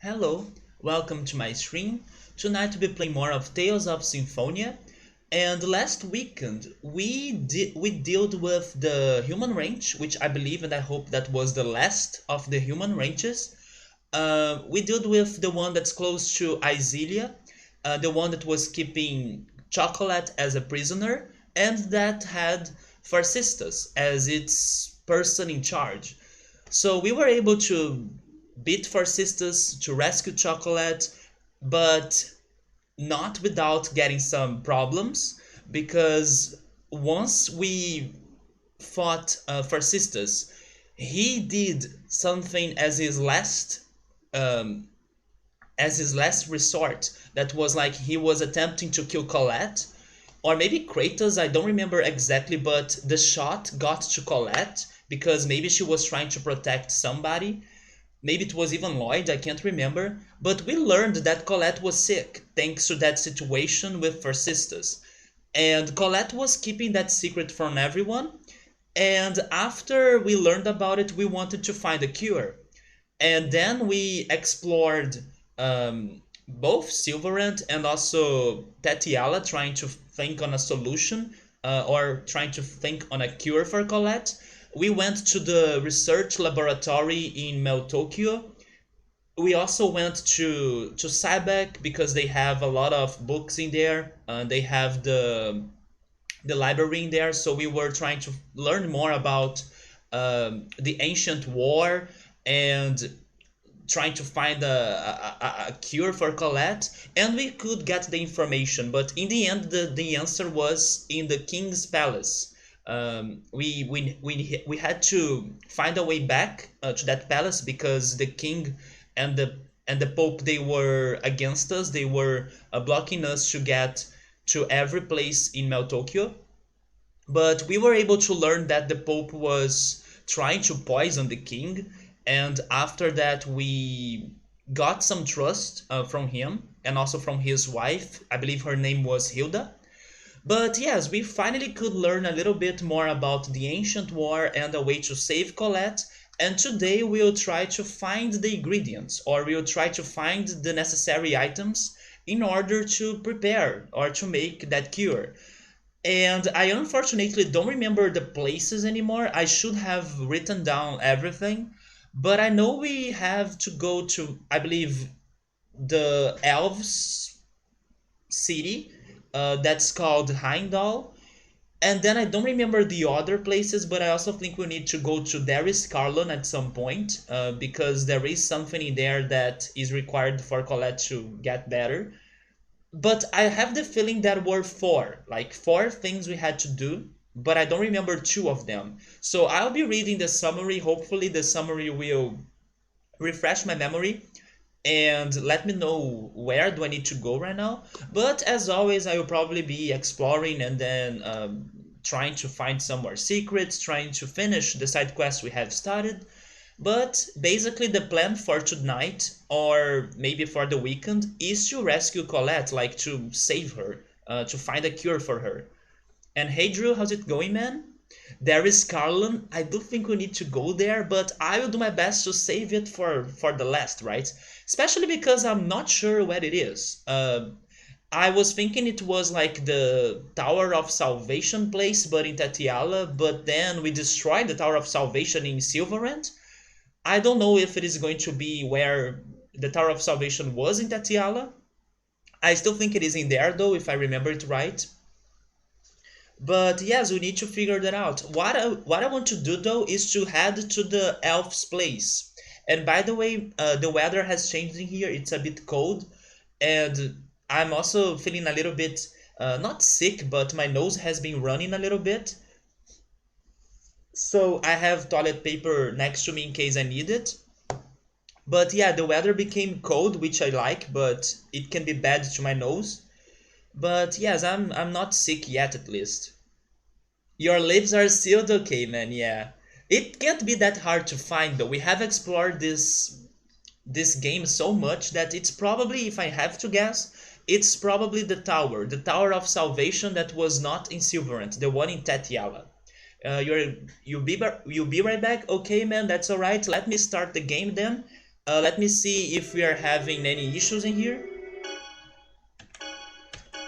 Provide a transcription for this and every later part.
Hello, welcome to my stream. Tonight we'll be playing more of Tales of Symphonia. And last weekend we dealt with the human range, which I believe and I hope that was the last of the human ranges. We dealt with the one that's close to Isilia, the one that was keeping Chocolate as a prisoner, and that had Farcistus as its person in charge. So we were able to beat Farcistus to rescue Chocolate, but not without getting some problems because once we fought Farcistus, he did something um, as his last resort. That was like he was attempting to kill Colette, or maybe Kratos. I don't remember exactly, but the shot got to Colette because maybe she was trying to protect somebody. Maybe it was even Lloyd, I can't remember. But we learned that Colette was sick thanks to that situation with Farcistus. And Colette was keeping that secret from everyone. And after we learned about it, we wanted to find a cure. And then we explored both Silverant and also Tatiala, trying to think on a solution or trying to think on a cure for Colette. We went to the research laboratory in Meltokyo. We also went to Cybec because they have a lot of books in there. They have the library in there, so we were trying to learn more about the ancient war and trying to find a cure for Colette, and we could get the information, but in the end, the answer was in the king's palace. We had to find a way back to that palace because the king and the pope, they were against us. They were blocking us to get to every place in Meltokyo. But we were able to learn that the Pope was trying to poison the king, and after that, we got some trust from him and also from his wife. I believe her name was Hilda. But yes, we finally could learn a little bit more about the ancient war and a way to save Colette. And today we'll try to find the ingredients, or we'll try to find the necessary items in order to prepare or to make that cure. And I unfortunately don't remember the places anymore. I should have written down everything. But I know we have to go to, I believe, the elves city that's called Heimdall. And then I don't remember the other places, but I also think we need to go to Darius Carlon at some point because there is something in there that is required for Colette to get better. But I have the feeling there were four things we had to do, but I don't remember two of them. So I'll be reading the summary. Hopefully, the summary will refresh my memory and let me know where do I need to go right now. But as always, I will probably be exploring and then trying to find some more secrets, trying to finish the side quests we have started. But basically, the plan for tonight, or maybe for the weekend, is to rescue Colette, like to save her, to find a cure for her. And hey, Drew, how's it going, man? There is Carlin. I do think we need to go there, but I will do my best to save it for the last, right? Especially because I'm not sure where it is. I was thinking it was like the Tower of Salvation place, but in Tatiala, but then we destroyed the Tower of Salvation in Silverant. I don't know if it is going to be where the Tower of Salvation was in Tatiala. I still think it is in there though, if I remember it right. But yes, we need to figure that out. What I want to do though is to head to the elf's place. And by the way, the weather has changed in here. It's a bit cold, and I'm also feeling a little bit not sick, but my nose has been running a little bit. So I have toilet paper next to me in case I need it. But yeah, the weather became cold, which I like, but it can be bad to my nose. But yes, I'm not sick yet at least. Your lips are sealed, okay, man. Yeah, it can't be that hard to find though. We have explored this game so much that it's probably, if I have to guess, it's probably the Tower of Salvation that was not in Silverant, the one in Tatiala. You'll be right back. Okay, man, that's all right. Let me start the game then. Let me see if we are having any issues in here.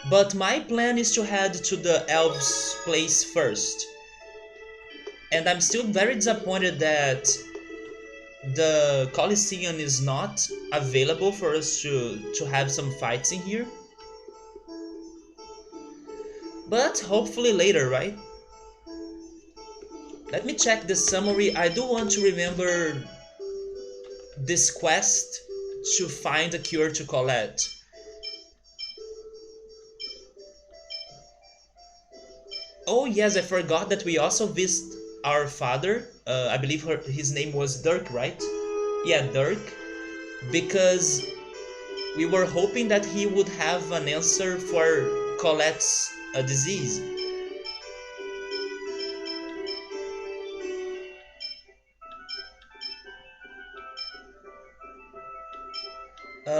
But my plan is to head to the elves' place first. And I'm still very disappointed that the Coliseum is not available for us to have some fights in here. But hopefully later, right? Let me check the summary. I do want to remember this quest to find a cure to Colette. Oh yes, I forgot that we also visit our father. I believe his name was Dirk, right? Yeah, Dirk. Because we were hoping that he would have an answer for Colette's disease.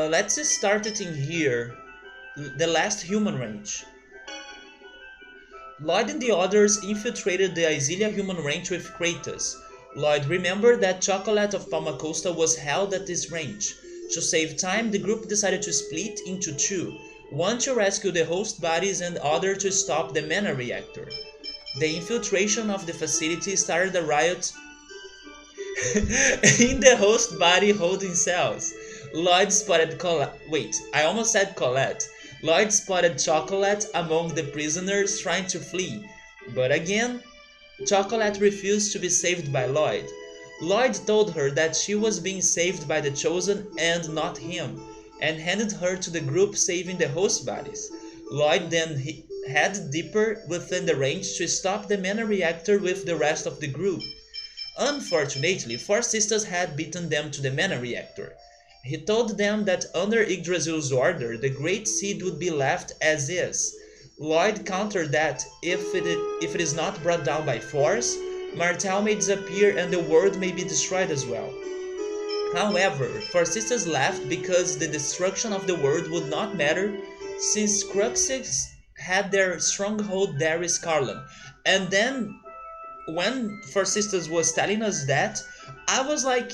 Let's start it in here. The last human range. Lloyd and the others infiltrated the Isilia human range with Kratos. Lloyd remembered that Chocolate of Palmacosta was held at this range. To save time, the group decided to split into two, one to rescue the host bodies and other to stop the mana reactor. The infiltration of the facility started a riot in the host body holding cells. Lloyd spotted Colette. Wait, I almost said Colette. Lloyd spotted Chocolate among the prisoners trying to flee. But again, Chocolate refused to be saved by Lloyd. Lloyd told her that she was being saved by the Chosen and not him, and handed her to the group saving the host bodies. Lloyd then headed deeper within the range to stop the mana reactor with the rest of the group. Unfortunately, Four Sisters had beaten them to the mana reactor. He told them that under Yggdrasil's order, the Great Seed would be left as is. Lloyd countered that if it is not brought down by force, Martel may disappear and the world may be destroyed as well. However, Four Sisters left because the destruction of the world would not matter since Cruxes had their stronghold Darius Carlin. And then when Four Sisters was telling us that, I was like,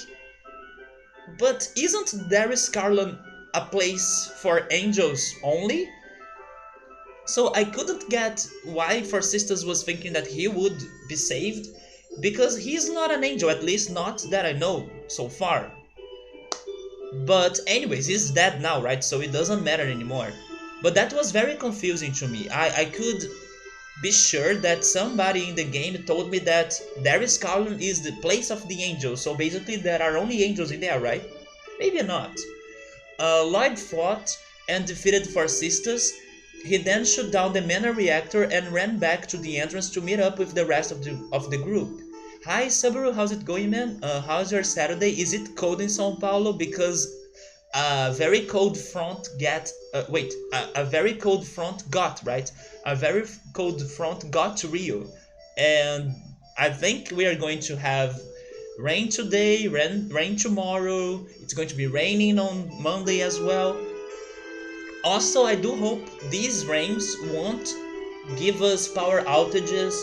but isn't Darius Carlin a place for angels only? So I couldn't get why Four Sisters was thinking that he would be saved, because he's not an angel, at least not that I know so far. But anyways, he's dead now, right? So it doesn't matter anymore. But that was very confusing to me. I could be sure that somebody in the game told me that Darius Carlin is the place of the angels, so basically there are only angels in there, right? Maybe not. Lloyd fought and defeated Four Sisters. He then shut down the mana reactor and ran back to the entrance to meet up with the rest of the group. Hi Subaru, how's it going, man? How's your Saturday? Is it cold in São Paulo? Because a very cold front a very cold front got, right? A very cold front got to Rio, and I think we are going to have rain today, rain tomorrow. It's going to be raining on Monday as well. Also, I do hope these rains won't give us power outages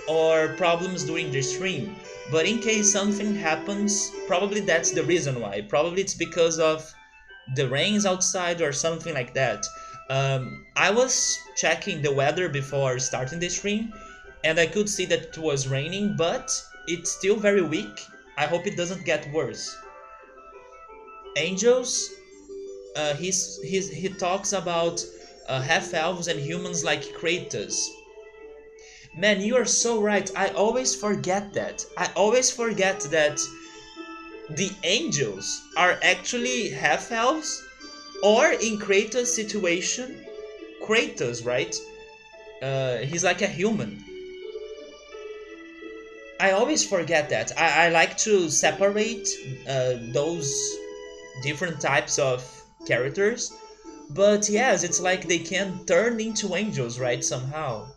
or problems during the stream. But in case something happens, probably that's the reason why. Probably it's because of the rains outside or something like that. I was checking the weather before starting the stream, and I could see that it was raining, but it's still very weak. I hope it doesn't get worse. Angels, he talks about half elves and humans like Kratos. Man, you are so right. I always forget that. I always forget that the angels are actually half elves, or in Kratos' situation, Kratos, right? He's like a human. I always forget that. I like to separate those different types of characters, but yes, it's like they can turn into angels, right? Somehow.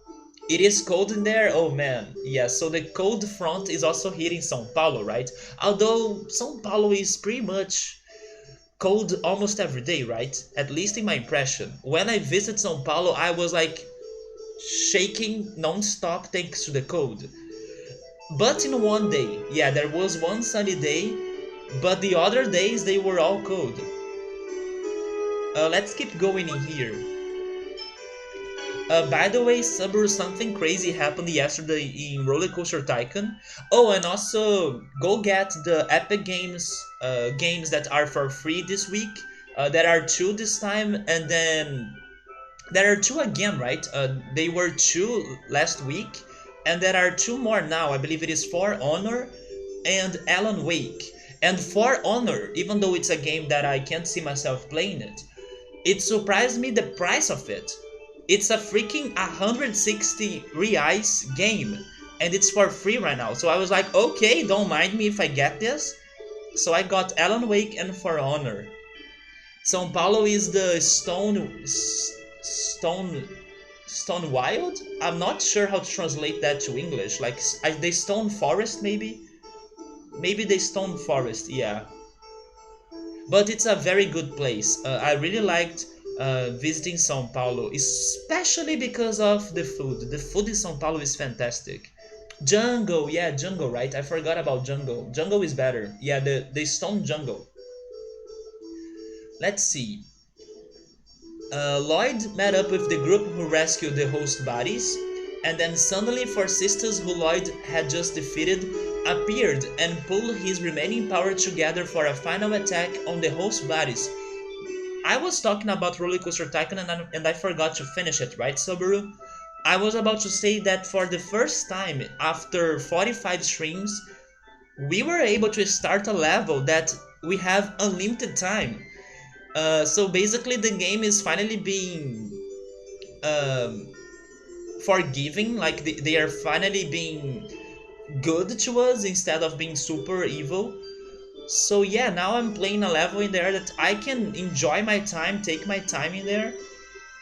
It is cold in there? Oh man, yes, so the cold front is also hitting São Paulo, right? Although São Paulo is pretty much cold almost every day, right? At least in my impression. When I visited São Paulo, I was like shaking non-stop thanks to the cold. But in one day, yeah, there was one sunny day but the other days they were all cold. Let's keep going in here. By the way, Subaru, something crazy happened yesterday in Roller Coaster Tycoon. Oh, and also go get the Epic Games games that are for free this week. There are two this time, and then there are two again, right? They were two last week, and there are two more now. I believe it is For Honor and Alan Wake. And For Honor, even though it's a game that I can't see myself playing it surprised me the price of it. It's a freaking 160 reais game, and it's for free right now. So I was like, okay, don't mind me if I get this. So I got Alan Wake and For Honor. São Paulo is the stone wild. I'm not sure how to translate that to English. Like the stone forest, maybe the stone forest. Yeah, but it's a very good place. I really liked visiting São Paulo, especially because of the food. The food in São Paulo is fantastic. Jungle, yeah, jungle, right? I forgot about jungle. Jungle is better. Yeah, the stone jungle. Let's see. Lloyd met up with the group who rescued the host bodies, and then suddenly four sisters who Lloyd had just defeated appeared and pulled his remaining power together for a final attack on the host bodies. I was talking about Roller Coaster Tycoon and I forgot to finish it, right, Subaru? I was about to say that for the first time after 45 streams, we were able to start a level that we have unlimited time. So basically, the game is finally being um, forgiving. Like they are finally being good to us instead of being super evil. So yeah, now I'm playing a level in there that I can enjoy my time, take my time in there.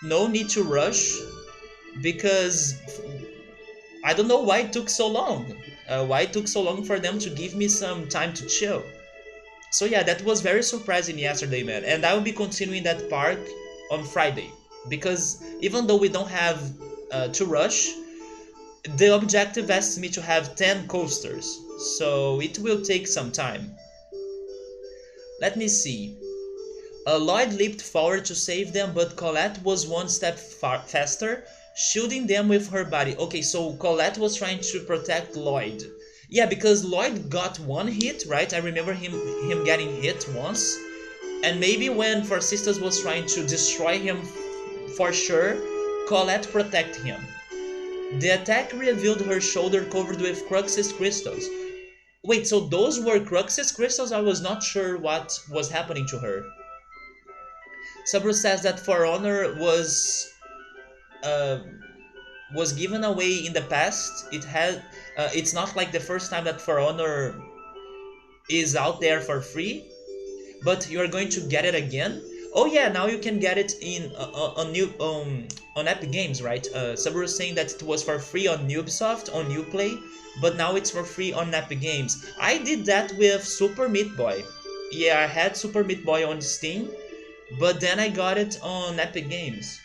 No need to rush because I don't know why it took so long. Why it took so long for them to give me some time to chill. So yeah, that was very surprising yesterday, man. And I will be continuing that park on Friday because even though we don't have to rush, the objective asks me to have 10 coasters, so it will take some time. Let me see. Lloyd leaped forward to save them, but Colette was one step faster, shielding them with her body. Okay, so Colette was trying to protect Lloyd. Yeah, because Lloyd got one hit, right? I remember him getting hit once. And maybe when Four Sisters was trying to destroy him for sure, Colette protected him. The attack revealed her shoulder covered with Crux's crystals. Wait, so those were Crux's crystals? I was not sure what was happening to her. Sabru says that For Honor uh, was given away in the past. It's not like the first time that For Honor is out there for free, but you are going to get it again. Oh yeah, now you can get it in on new on Epic Games, right? Sabru was saying that it was for free on Ubisoft on Uplay, but now it's for free on Epic Games. I did that with Super Meat Boy. Yeah, I had Super Meat Boy on Steam, but then I got it on Epic Games.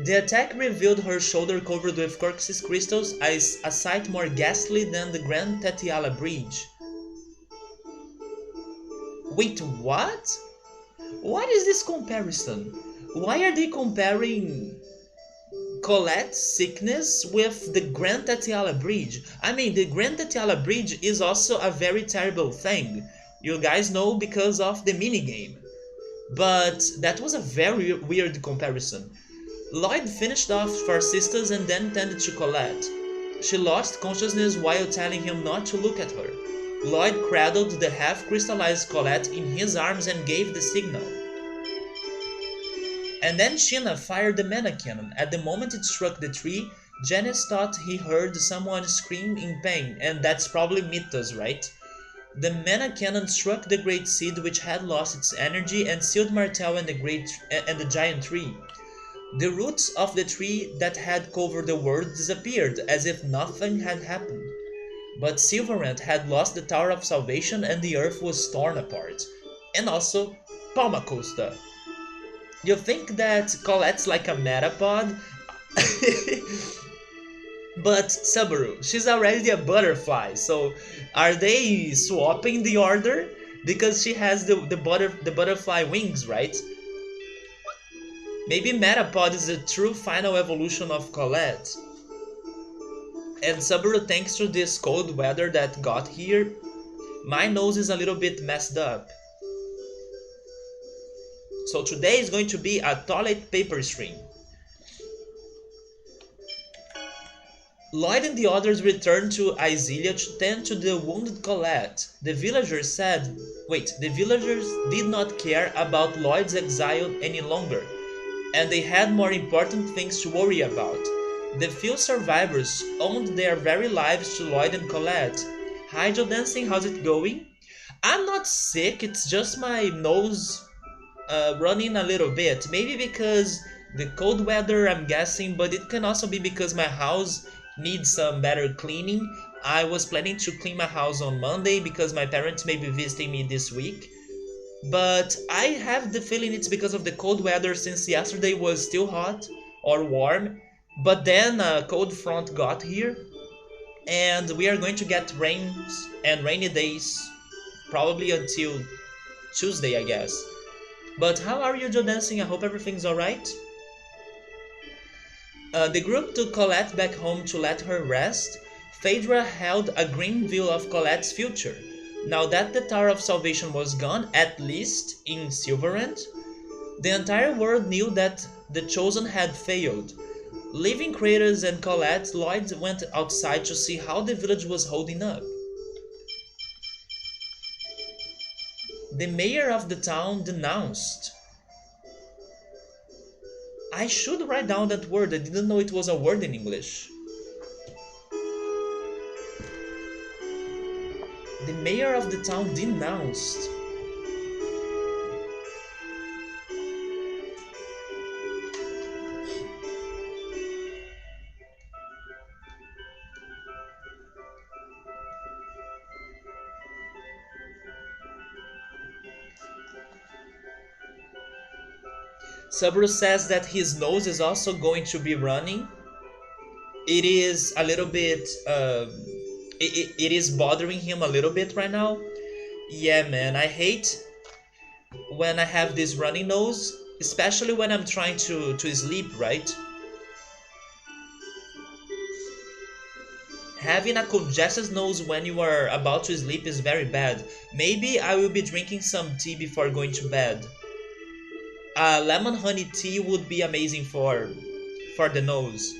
The attack revealed her shoulder covered with Corx's crystals as a sight more ghastly than the Grand Tatiala Bridge. Wait, what? What is this comparison? Why are they comparing Colette's sickness with the Grand Tatiala Bridge? I mean, the Grand Tatiala Bridge is also a very terrible thing. You guys know because of the minigame. But that was a very weird comparison. Lloyd finished off Four Sisters and then tended to Colette. She lost consciousness while telling him not to look at her. Lloyd cradled the half-crystallized Colette in his arms and gave the signal. And then Sheena fired the mana cannon. At the moment it struck the tree, Janice thought he heard someone scream in pain, and that's probably Mythos, right? The mana cannon struck the great seed which had lost its energy and sealed Martel and the giant tree. The roots of the tree that had covered the world disappeared as if nothing had happened. But Silverant had lost the Tower of Salvation and the earth was torn apart. And also, Palma Costa. You think that Colette's like a metapod? But Subaru, she's already a butterfly, so are they swapping the order? Because she has the butterfly wings, right? Maybe Metapod is the true final evolution of Colette. And Subaru, thanks to this cold weather that got here, my nose is a little bit messed up. So today is going to be a toilet paper stream. Lloyd and the others returned to Isilia to tend to the wounded Colette. The villagers did not care about Lloyd's exile any longer, and they had more important things to worry about. The few survivors owed their very lives to Lloyd and Colette. Hi Joe Dancing, how's it going? I'm not sick, it's just my nose running a little bit. Maybe because the cold weather, I'm guessing, but it can also be because my house needs some better cleaning. I was planning to clean my house on Monday because my parents may be visiting me this week. But I have the feeling it's because of the cold weather since yesterday was still hot or warm. But then a cold front got here and we are going to get rains and rainy days probably until Tuesday, I guess. But how are you, Joe Dancing? I hope everything's alright. The group took Colette back home to let her rest. Phaedra held a grim view of Colette's future. Now that the Tower of Salvation was gone, at least in Silverend, the entire world knew that the Chosen had failed. Leaving Kratos and Colette, Lloyd went outside to see how the village was holding up. The mayor of the town denounced. I should write down that word, I didn't know it was a word in English. The mayor of the town denounced. Subaru says that his nose is also going to be running. It is a little bit, it is bothering him a little bit right now. Yeah, man, I hate when I have this runny nose, especially when I'm trying to sleep, right? Having a congested nose when you are about to sleep is very bad. Maybe I will be drinking some tea before going to bed. Lemon honey tea would be amazing for the nose.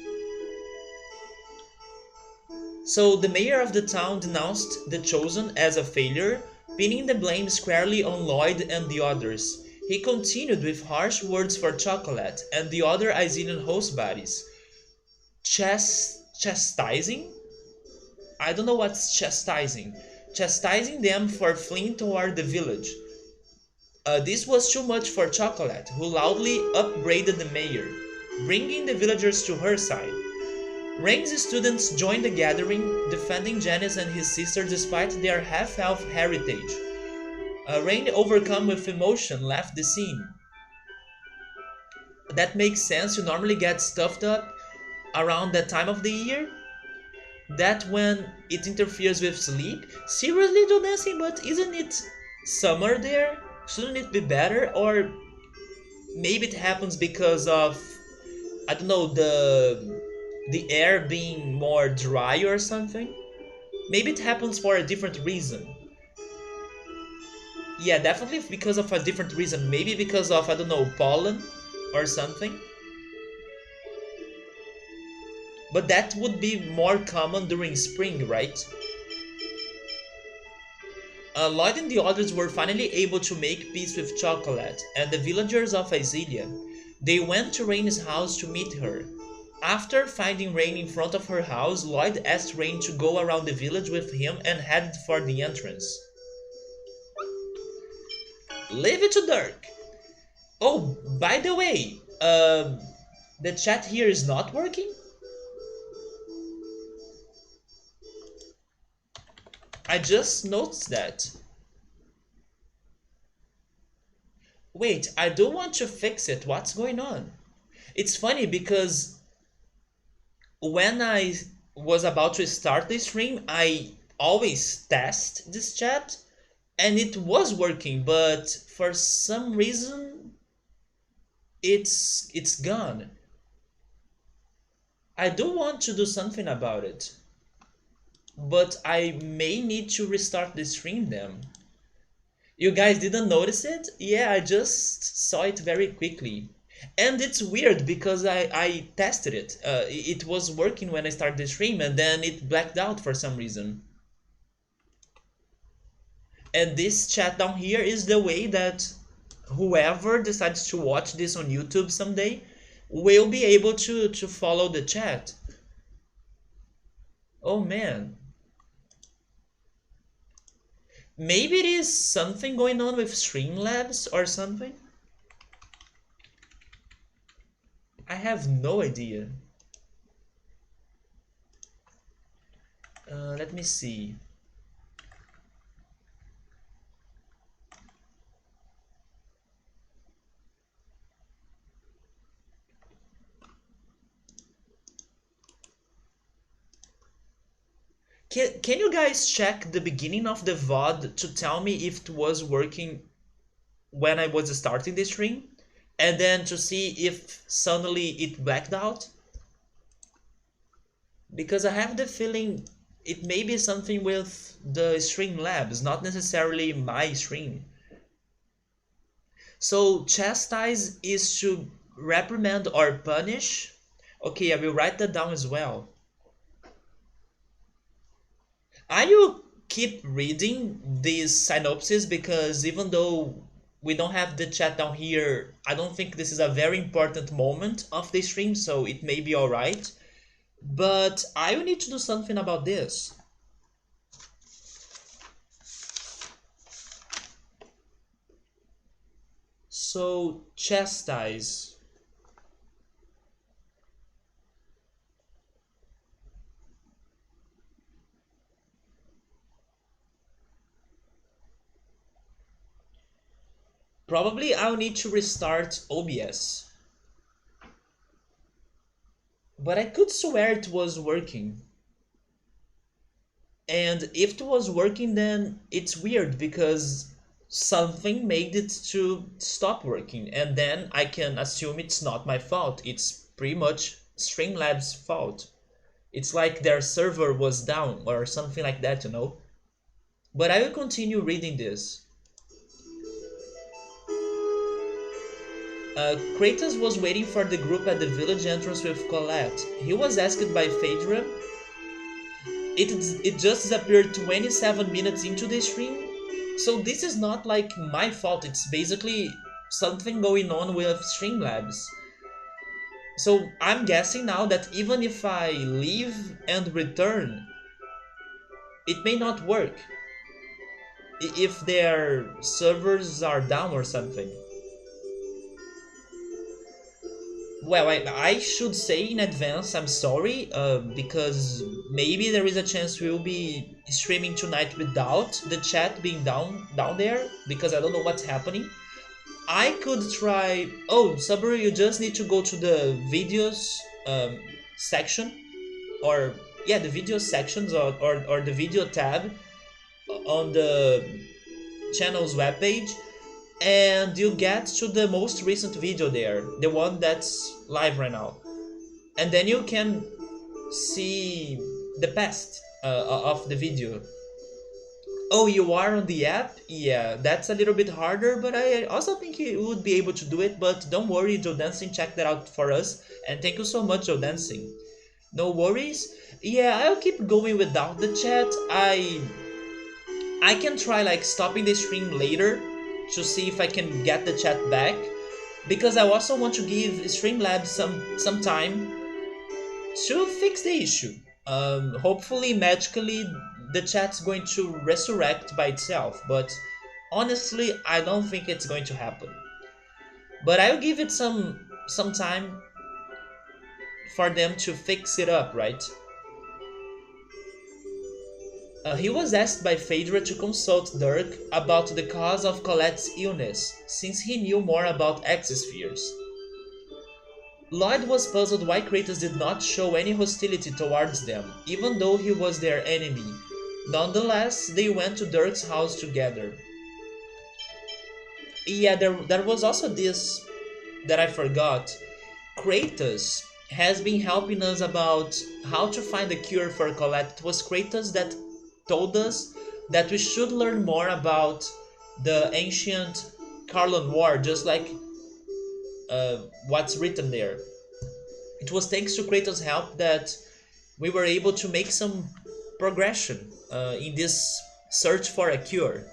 So the mayor of the town denounced the Chosen as a failure, pinning the blame squarely on Lloyd and the others. He continued with harsh words for Chocolate and the other Isilian host bodies. Chastising? I don't know what's chastising. Chastising them for fleeing toward the village. This was too much for Chocolate, who loudly upbraided the mayor, bringing the villagers to her side. Rain's students joined the gathering, defending Janice and his sister despite their half-elf heritage. Rain, overcome with emotion, left the scene. That makes sense, you normally get stuffed up around that time of the year. That when it interferes with sleep. Seriously, Jonasi, but isn't it summer there? Shouldn't it be better? Or maybe it happens because of, I don't know, the air being more dry or something? Maybe it happens for a different reason. Yeah, definitely because of a different reason. Maybe because of, I don't know, pollen or something. But that would be more common during spring, right? Lloyd and the others were finally able to make peace with Chocolate and the villagers of Isilia. They went to Rain's house to meet her. After finding Rain in front of her house, Lloyd asked Rain to go around the village with him and headed for the entrance. Leave it to Dirk. Oh, by the way, the chat here is not working? I just noticed that. Wait, I don't want to fix it. What's going on? It's funny because when I was about to start the stream, I always test this chat and it was working, but for some reason it's gone. I do want to do something about it, but I may need to restart the stream then. You guys didn't notice it? Yeah, I just saw it very quickly. And it's weird because I tested it. It was working when I started the stream and then it blacked out for some reason. And this chat down here is the way that whoever decides to watch this on YouTube someday will be able to follow the chat. Oh man. Maybe it is something going on with Streamlabs or something? I have no idea. Let me see. Can you guys check the beginning of the VOD to tell me if it was working when I was starting the stream? And then to see if suddenly it blacked out? Because I have the feeling it may be something with the Streamlabs, not necessarily my stream. So chastise is to reprimand or punish. Okay, I will write that down as well. I will keep reading these synopses because even though we don't have the chat down here, I don't think this is a very important moment of the stream, so it may be alright. But I will need to do something about this. So, chastise. Probably I'll need to restart OBS. But I could swear it was working. And if it was working, then it's weird because something made it to stop working. And then I can assume it's not my fault. It's pretty much Streamlabs' fault. It's like their server was down or something like that, you know? But I will continue reading this. Kratos was waiting for the group at the village entrance with Colette. He was asked by Phaedra. It just disappeared 27 minutes into the stream. So this is not like my fault. It's basically something going on with Streamlabs. So I'm guessing now that even if I leave and return, it may not work if their servers are down or something. Well, I should say in advance I'm sorry, because maybe there is a chance we'll be streaming tonight without the chat being down there, because I don't know what's happening. I could try. Oh, Sabri, you just need to go to the videos section, or yeah, the video sections, or the video tab on the channel's webpage, and you get to the most recent video there, the one that's live right now, and then you can see the past of the video. Oh, you are on the app? Yeah, that's a little bit harder, but I also think you would be able to do it. But don't worry, Joe Dancing checked that out for us, and thank you so much, Joe Dancing. No worries. Yeah, I'll keep going without the chat. I can try like stopping the stream later to see if I can get the chat back, because I also want to give Streamlabs some time to fix the issue. Hopefully, magically, the chat's going to resurrect by itself, but honestly, I don't think it's going to happen. But I'll give it some time for them to fix it up, right? He was asked by Phaedra to consult Dirk about the cause of Colette's illness, since he knew more about exospheres. Lloyd was puzzled why Kratos did not show any hostility towards them, even though he was their enemy. Nonetheless, they went to Dirk's house together. Yeah, there was also this that I forgot. Kratos has been helping us about how to find a cure for Colette. It was Kratos that told us that we should learn more about the ancient Carlon War, just like what's written there. It was thanks to Kratos' help that we were able to make some progression in this search for a cure.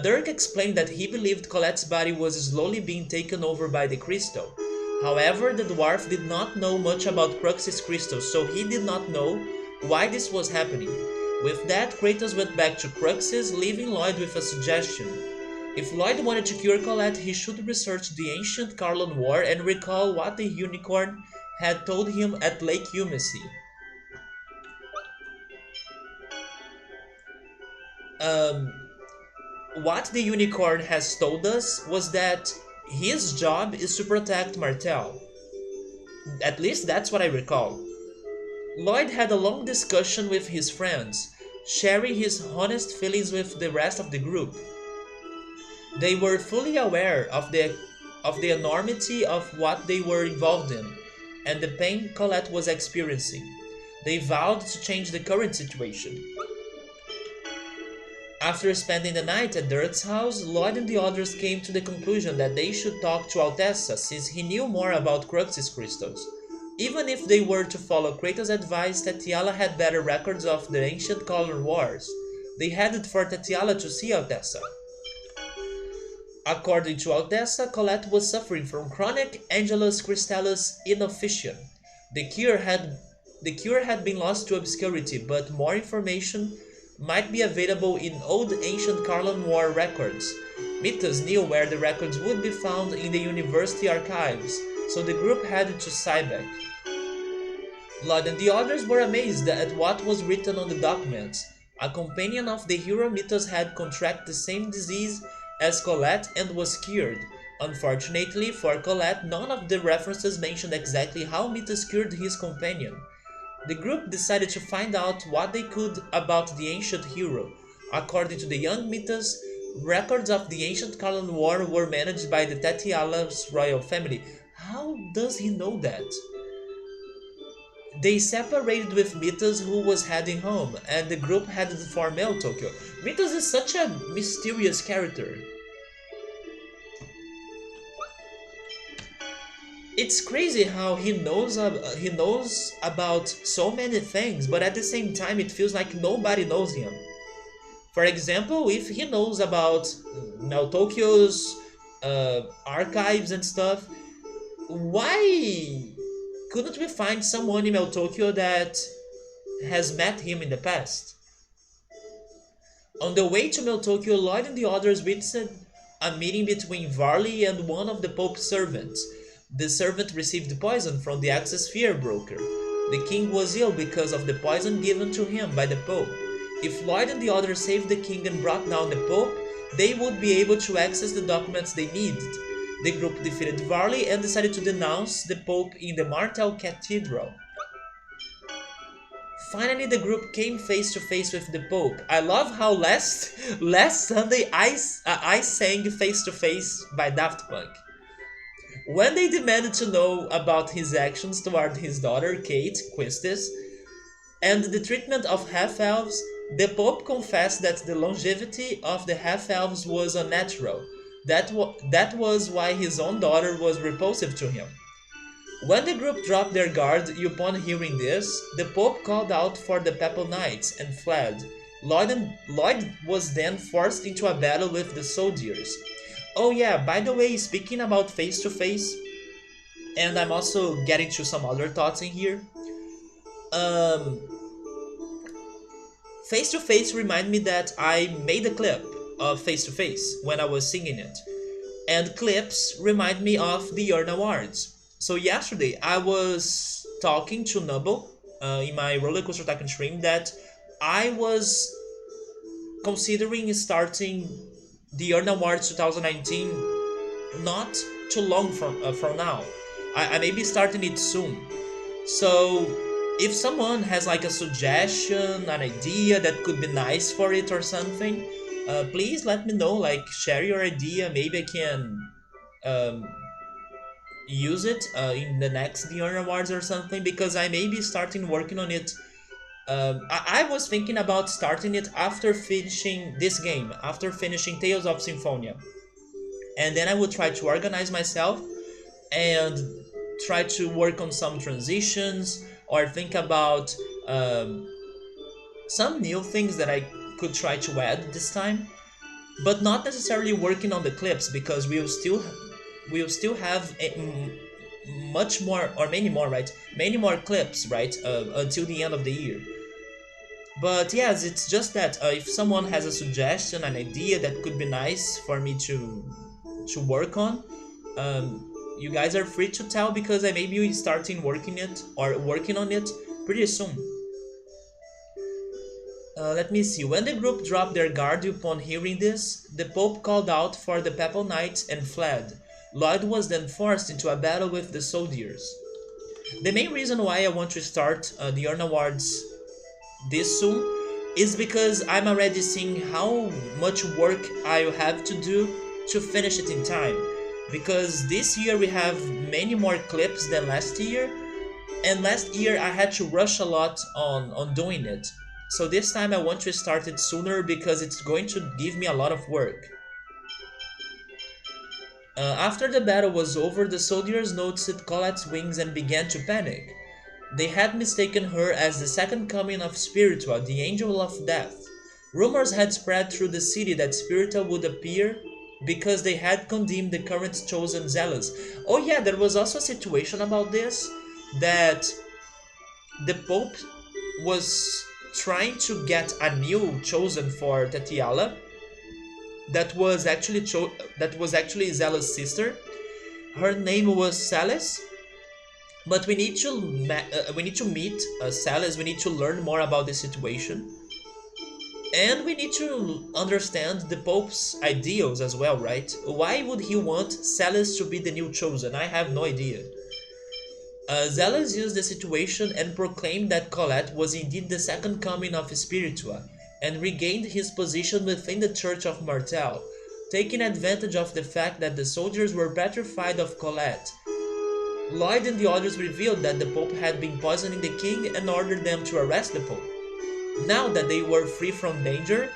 Dirk explained that he believed Colette's body was slowly being taken over by the crystal. However, the dwarf did not know much about Crux's crystal, so he did not know why this was happening. With that, Kratos went back to Crux's, leaving Lloyd with a suggestion. If Lloyd wanted to cure Colette, he should research the ancient Carlon War and recall what the unicorn had told him at Lake Umesi. Um, what the unicorn has told us was that his job is to protect Martel. At least that's what I recall. Lloyd had a long discussion with his friends, sharing his honest feelings with the rest of the group. They were fully aware of the enormity of what they were involved in and the pain Colette was experiencing. They vowed to change the current situation. After spending the night at Dirk's house, Lloyd and the others came to the conclusion that they should talk to Altessa since he knew more about Crux's crystals. Even if they were to follow Kratos' advice, Tatiana had better records of the ancient Color Wars. They headed for Tatiana to see Altessa. According to Altessa, Colette was suffering from chronic Angelus Crystallis inofficium. The cure had been lost to obscurity, but more information might be available in old ancient Carlon War records. Mythos knew where the records would be found in the university archives, so the group headed to Cybeck. Lloyd and the others were amazed at what was written on the documents. A companion of the hero Mythos had contracted the same disease as Colette and was cured. Unfortunately for Colette, none of the references mentioned exactly how Mythos cured his companion. The group decided to find out what they could about the ancient hero. According to the young Mythos, records of the ancient Carlon War were managed by the Tatiala's royal family. How does he know that? They separated with Mythos, who was heading home, and the group headed for Mel Tokyo. Mythos is such a mysterious character. It's crazy how he knows about so many things, but at the same time it feels like nobody knows him. For example, if he knows about Mel Tokyo's archives and stuff, why couldn't we find someone in Mel Tokyo that has met him in the past? On the way to Mel Tokyo, Lloyd and the others witnessed a meeting between Varley and one of the Pope's servants. The servant received poison from the Access Sphere broker. The king was ill because of the poison given to him by the Pope. If Lloyd and the others saved the king and brought down the Pope, they would be able to access the documents they needed. The group defeated Varley and decided to denounce the Pope in the Martel Cathedral. Finally, the group came face to face with the Pope. I love how last Sunday I sang Face to Face by Daft Punk. When they demanded to know about his actions toward his daughter Kate Quistis and the treatment of half-elves, the Pope confessed that the longevity of the half-elves was unnatural. That was why his own daughter was repulsive to him. When the group dropped their guard upon hearing this, the Pope called out for the Papal Knights and fled. Lloyd was then forced into a battle with the soldiers. Oh yeah, by the way, speaking about Face to Face, and I'm also getting to some other thoughts in here. Face to Face remind me that I made a clip of Face to Face when I was singing it, and clips remind me of the Earn Awards. So yesterday I was talking to Nubble in my Roller Coaster Tycoon stream that I was considering starting the Earn Awards 2019 not too long from now. I may be starting it soon. So if someone has like a suggestion, an idea that could be nice for it or something, please let me know. Like share your idea. Maybe I can um, use it in the next Dion Awards or something because I may be starting working on it. I was thinking about starting it after finishing this game, after finishing Tales of Symphonia, and then I would try to organize myself and try to work on some transitions or think about um, some new things that I could try to add this time, but not necessarily working on the clips because we'll still have much more or many more, right? Many more clips, right? Until the end of the year. But yes, it's just that if someone has a suggestion, an idea that could be nice for me to work on, you guys are free to tell because I may be starting working on it pretty soon. Let me see. When the group dropped their guard upon hearing this, the Pope called out for the Papal Knights and fled. Lloyd was then forced into a battle with the soldiers. The main reason why I want to start the Urn Awards this soon is because I'm already seeing how much work I have to do to finish it in time. Because this year we have many more clips than last year, and last year I had to rush a lot on doing it. So this time I want to start it sooner because it's going to give me a lot of work. After the battle was over, the soldiers noticed Colette's wings and began to panic. They had mistaken her as the second coming of Spiritua, the angel of death. Rumors had spread through the city that Spiritua would appear because they had condemned the current chosen zealous. Oh yeah, there was also a situation about this that the Pope was trying to get a new chosen for Tatiala that was actually Zella's sister. Her name was Celis, but we need to meet Celis. We need to learn more about the situation, and we need to understand the Pope's ideals as well, right? Why would he want Celis to be the new chosen? I have no idea. Zealous used the situation and proclaimed that Colette was indeed the second coming of Spiritua, and regained his position within the Church of Martel, taking advantage of the fact that the soldiers were petrified of Colette. Lloyd and the others revealed that the Pope had been poisoning the king and ordered them to arrest the Pope. Now that they were free from danger,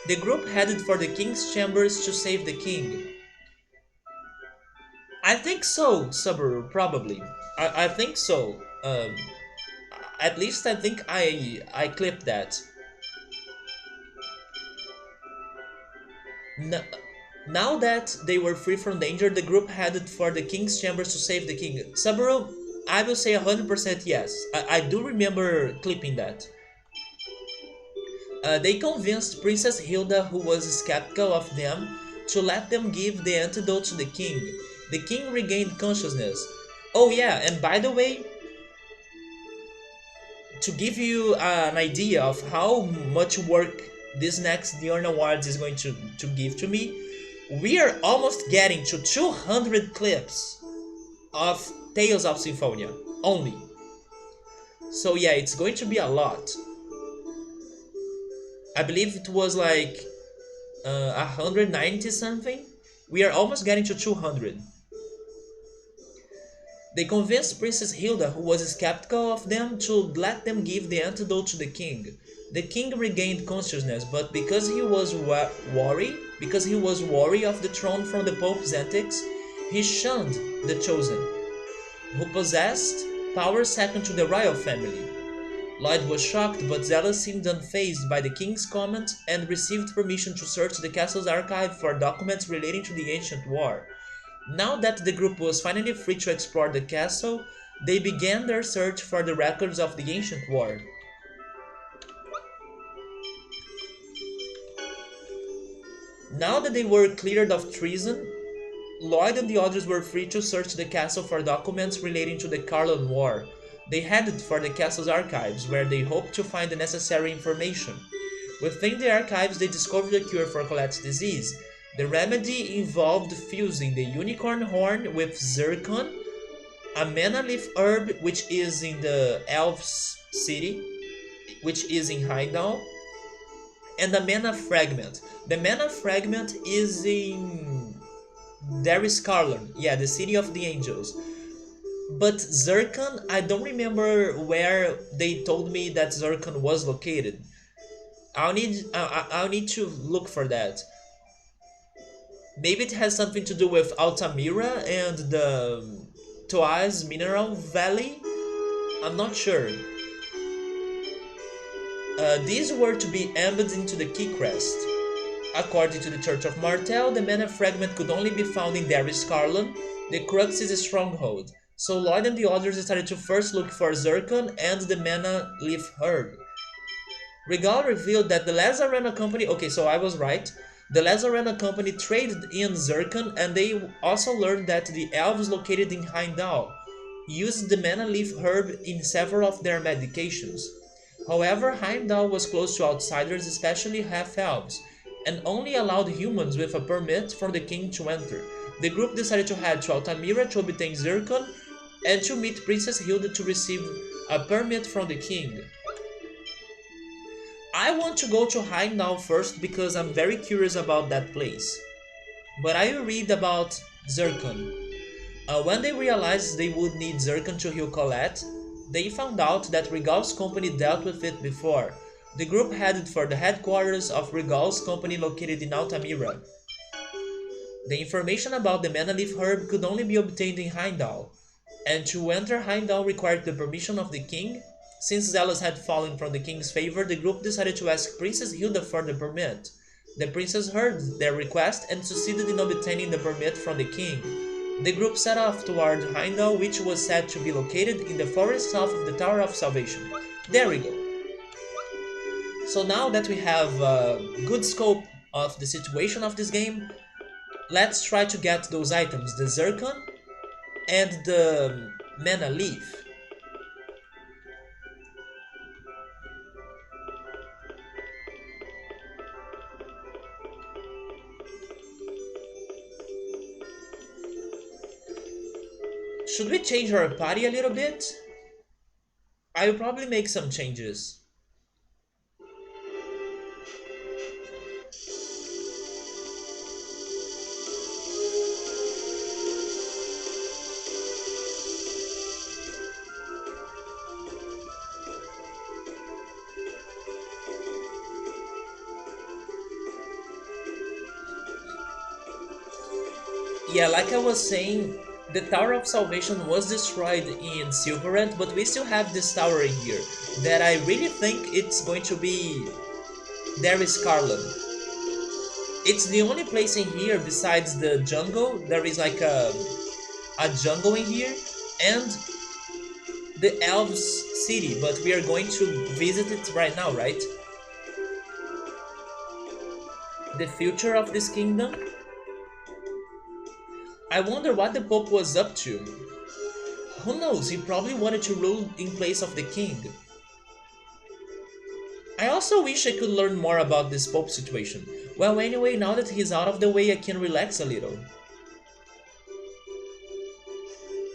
the group headed for the king's chambers to save the king. I think so, Subaru, probably. I think so. At least I think I clipped that. N- Now that they were free from danger, the group headed for the king's chambers to save the king. Subaru, I will say 100% yes. I do remember clipping that. They convinced Princess Hilda, who was skeptical of them, to let them give the antidote to the king. The king regained consciousness. Oh yeah, and by the way, to give you an idea of how much work this next Diorn Awards is going to give to me, we are almost getting to 200 clips of Tales of Symphonia only. So yeah, it's going to be a lot. I believe it was like 190 something. We are almost getting to 200. They convinced Princess Hilda, who was skeptical of them, to let them give the antidote to the king. The king regained consciousness, but because he was wary of the throne from the Pope's antics, he shunned the Chosen, who possessed power second to the royal family. Lloyd was shocked, but Zella seemed unfazed by the king's comment and received permission to search the castle's archive for documents relating to the ancient war. Now that the group was finally free to explore the castle, they began their search for the records of the ancient war. Now that they were cleared of treason, Lloyd and the others were free to search the castle for documents relating to the Carlon War. They headed for the castle's archives, where they hoped to find the necessary information. Within the archives, they discovered a cure for Colette's disease. The remedy involved fusing the unicorn horn with zircon a mana leaf herb, which is in the elves city, which is in Heimdall, and a mana fragment. The mana fragment is in Dariskarlan, yeah, the city of the angels. But Zircon, I don't remember where they told me that Zircon was located. I'll need to look for that. Maybe it has something to do with Altamira and the Toaz Mineral Valley. I'm not sure. These were to be embedded into the key crest. According to the Church of Martel, the mana fragment could only be found in Dariskarlan, the Crux's stronghold. So Lloyd and the others decided to first look for Zircon and the mana leaf herb. Regal revealed that the Lazarena Company. Okay, so I was right. The Lazarena Company traded in Zircon, and they also learned that the elves located in Heimdall used the mana leaf herb in several of their medications. However, Heimdall was closed to outsiders, especially half-elves, and only allowed humans with a permit from the king to enter. The group decided to head to Altamira to obtain Zircon and to meet Princess Hilda to receive a permit from the king. I want to go to Heimdall first because I'm very curious about that place. But I will read about Zircon. When they realized they would need Zircon to heal Colette, they found out that Regal's company dealt with it before. The group headed for the headquarters of Regal's company located in Altamira. The information about the mana leaf herb could only be obtained in Heimdall, and to enter Heimdall required the permission of the king. Since Zealous had fallen from the king's favor, the group decided to ask Princess Hilda for the permit. The princess heard their request and succeeded in obtaining the permit from the king. The group set off toward Heimdall, which was said to be located in the forest south of the Tower of Salvation. There we go. So now that we have a good scope of the situation of this game, let's try to get those items, the Zircon and the mana leaf. Should we change our party a little bit? I will probably make some changes. Yeah, like I was saying, the Tower of Salvation was destroyed in Silverant, but we still have this tower in here that I really think it's going to be Dariskarlan. It's the only place in here besides the jungle. There is like a jungle in here and the elves city, but we are going to visit it right now, right? The future of this kingdom. I wonder what the Pope was up to. Who knows, he probably wanted to rule in place of the king. I also wish I could learn more about this Pope situation. Well, anyway, now that he's out of the way, I can relax a little.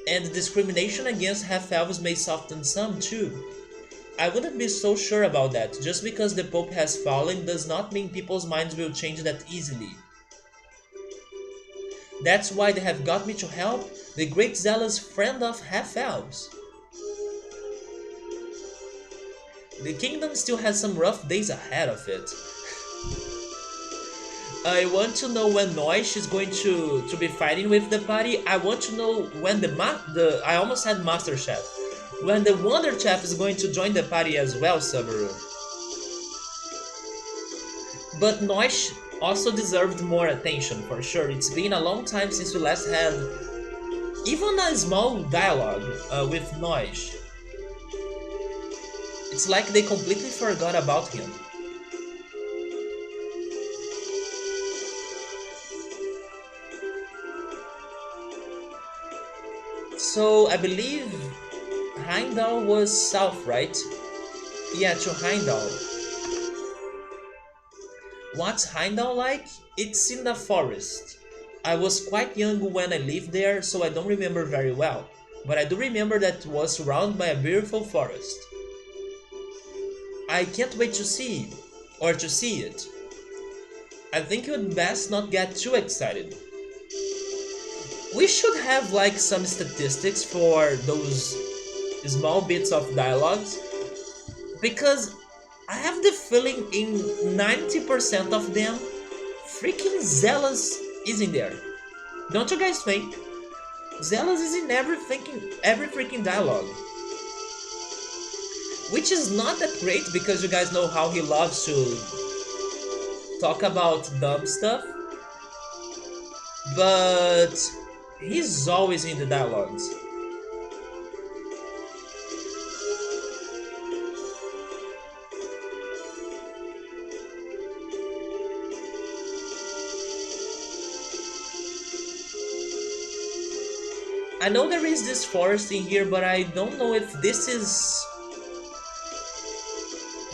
And discrimination against half-elves may soften some too. I wouldn't be so sure about that. Just because the Pope has fallen does not mean people's minds will change that easily. That's why they have got me to help the great zealous friend of half-elves. The kingdom still has some rough days ahead of it. I want to know when Noish is going to be fighting with the party. I want to know when I almost had Master Chef. When the Wonder Chef is going to join the party as well, Subaru. But Noish also deserved more attention, for sure. It's been a long time since we last had even a small dialogue with Noish. It's like they completely forgot about him. So I believe Heimdall was south, right? Yeah, to Heimdall. What's Heimdall like? It's in the forest. I was quite young when I lived there, so I don't remember very well. but I do remember that it was surrounded by a beautiful forest. I can't wait to see or to see it. I think you would best not get too excited. We should have like some statistics for those small bits of dialogues because I have the feeling in 90% of them, freaking Zealous is in there. Don't you guys think? Zealous is in every freaking dialogue. Which is not that great because you guys know how he loves to talk about dumb stuff. But he's always in the dialogues. I know there is this forest in here, but I don't know if this is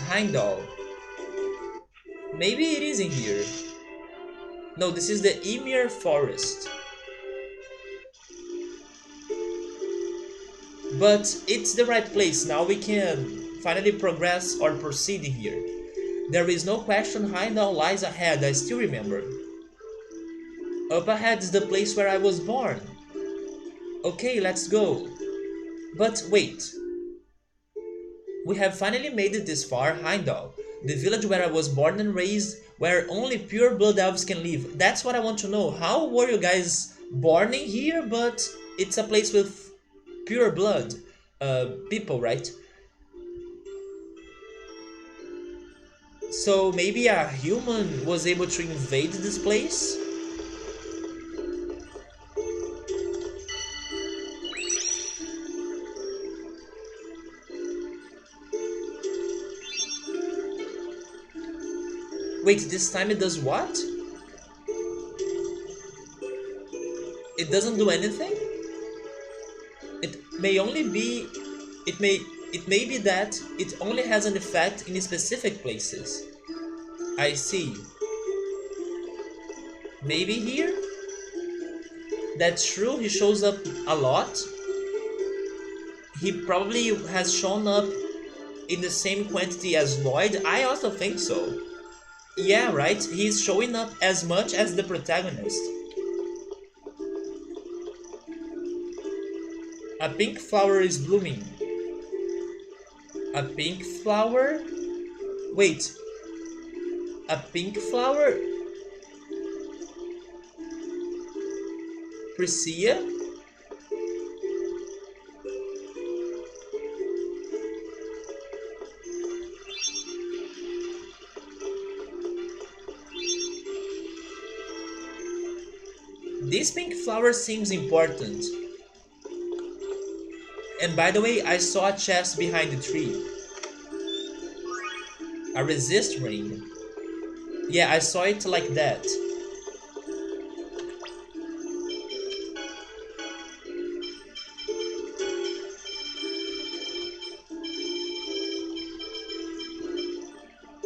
Heimdall. Maybe it is in here. No, this is the Ymir Forest. But it's the right place. Now we can finally progress or proceed here. There is no question Heimdall lies ahead, I still remember. Up ahead is the place where I was born. Okay, let's go. But wait. We have finally made it this far, Heimdall. The village where I was born and raised, where only pure blood elves can live. That's what I want to know. How were you guys born in here, but it's a place with pure blood people, right? So maybe a human was able to invade this place? Wait, this time it does what? It doesn't do anything? It may only be... It may be that it only has an effect in specific places. I see. Maybe here? That's true, he shows up a lot. He probably has shown up in the same quantity as Lloyd. I also think so. Yeah, right? He's showing up as much as the protagonist. A pink flower is blooming. A pink flower? Wait. A pink flower? Priscilla? This pink flower seems important. And by the way, I saw a chest behind the tree. A resist ring. Yeah, I saw it like that.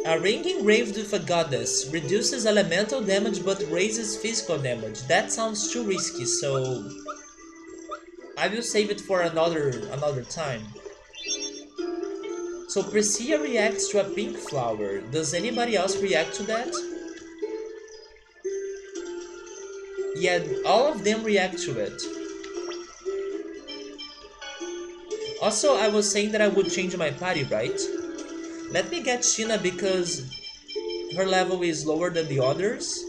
A ring engraved with a goddess reduces elemental damage but raises physical damage. That sounds too risky, so I will save it for another time. So Priscilla reacts to a pink flower. Does anybody else react to that? Yeah, all of them react to it. Also, I was saying that I would change my party, right? Let me get Sheena because her level is lower than the others.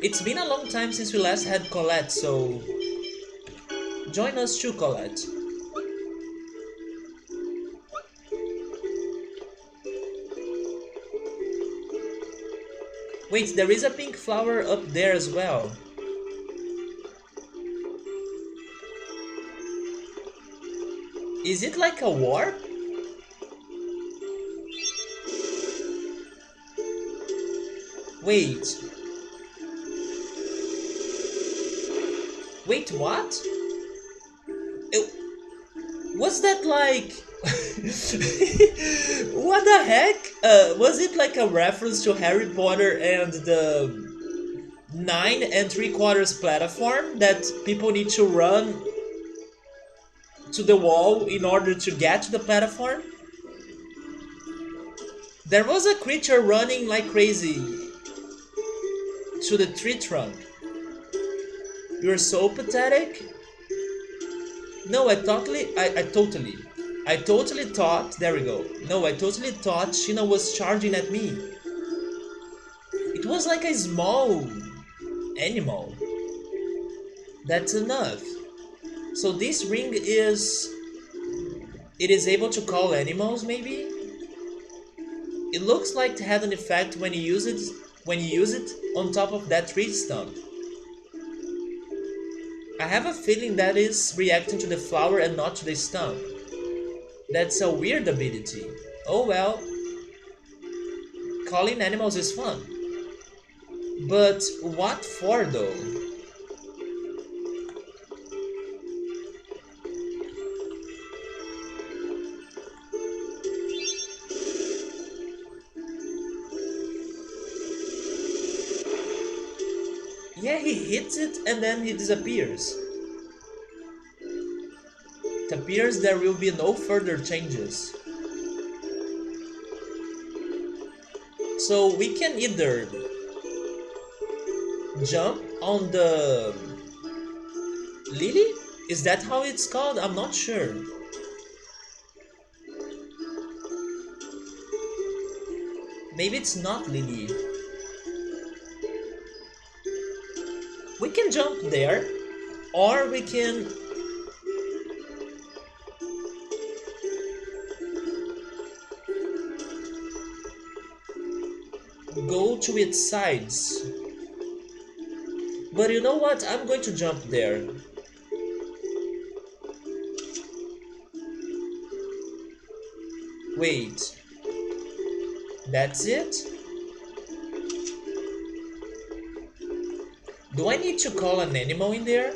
It's been a long time since we last had Colette, so join us too, Colette. Wait, there is a pink flower up there as well. Is it like a warp? Wait. Wait, what? Was that like... What the heck? Was it like a reference to Harry Potter and the 9 3/4 platform that people need to run to the wall in order to get to the platform? There was a creature running like crazy to the tree trunk. You're so pathetic. No, I totally thought, there we go. No, I totally thought Sheena was charging at me. It was like a small animal. That's enough. So this ring it is able to call animals maybe? It looks like it had an effect when you use it on top of that tree stump. I have a feeling that is reacting to the flower and not to the stump. That's a weird ability. Oh well, calling animals is fun. But what for though? Yeah, he hits it and then he disappears. It appears there will be no further changes. So we can either jump on the lily? Is that how it's called? I'm not sure. Maybe it's not lily. We can jump there, or we can go to its sides. But you know what? I'm going to jump there. Wait. That's it? Do I need to call an animal in there?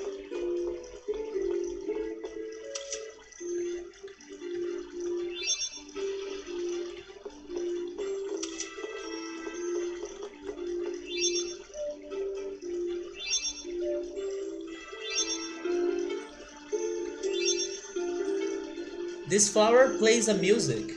This flower plays a music.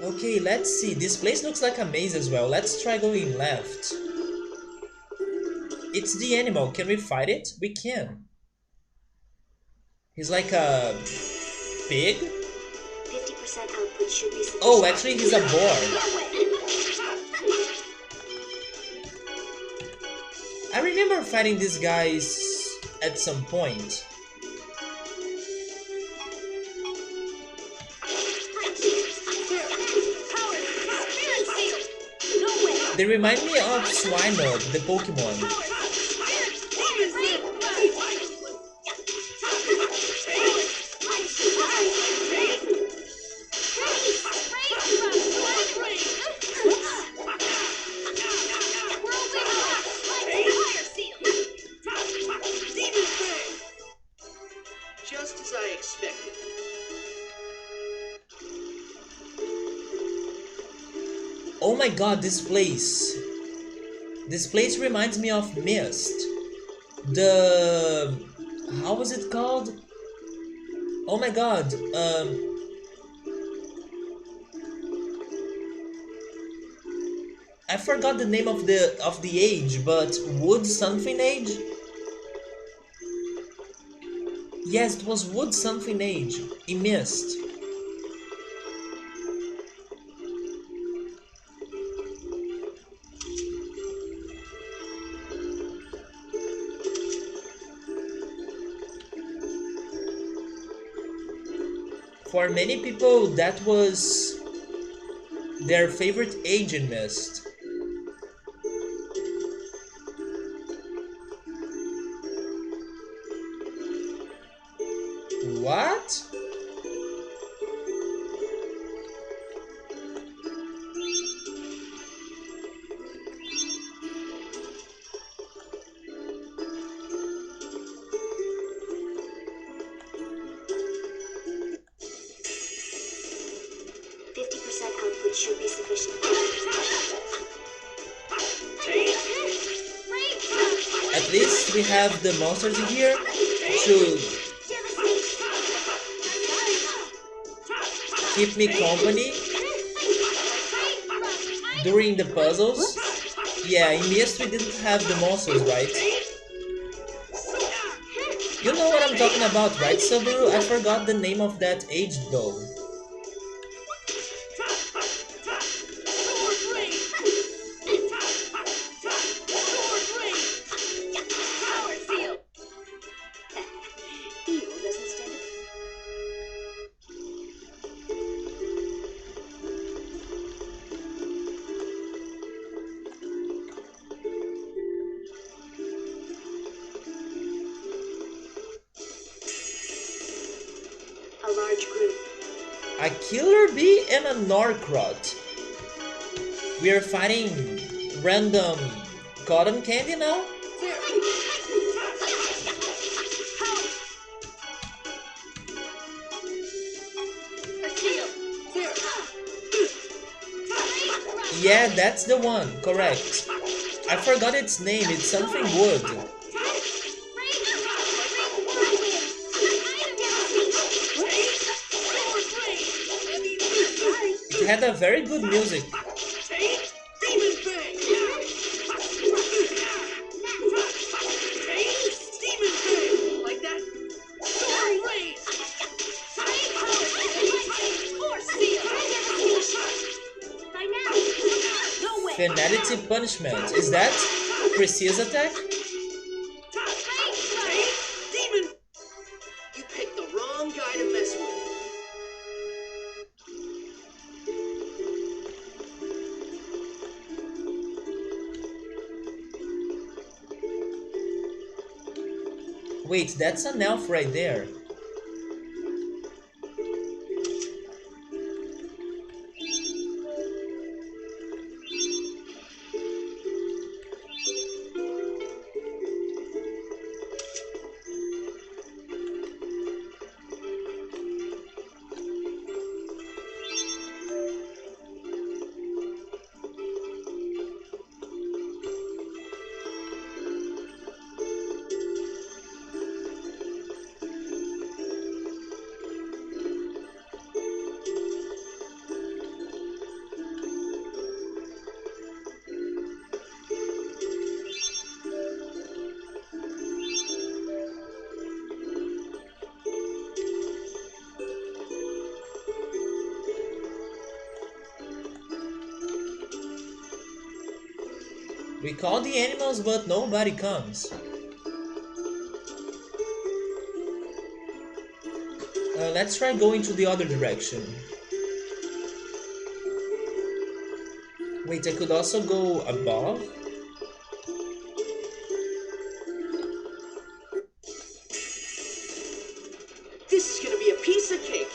Okay, let's see. This place looks like a maze as well. Let's try going left. It's the animal. Can we fight it? We can. He's like a pig? 50% output should be sufficient. Oh, actually he's a boar. I remember fighting these guys at some point. They remind me of Swinub, the Pokemon. Just as I expected. Oh my god, this place. This place reminds me of Mist. The... how was it called? Oh my god, I forgot the name of the age, but Wood something age? Yes, it was Wood something age in Mist. For many people, that was their favorite age in Myst. What? 50% output should be sufficient. At least we have the monsters in here to keep me company during the puzzles. Yeah, in Myst we didn't have the monsters, right? You know what I'm talking about, right, Subaru? I forgot the name of that age though. Evil doesn't stand up. A large group. A killer bee and a Norkrot. We are fighting random cotton candy now? Yeah, that's the one, correct. I forgot its name, it's something wood. It had a very good music. Finality punishment. Is that precise attack? Demon! You picked the wrong guy to mess with. Wait, that's an elf right there. We call the animals, but nobody comes. Let's try going to the other direction. Wait, I could also go above? This is gonna be a piece of cake.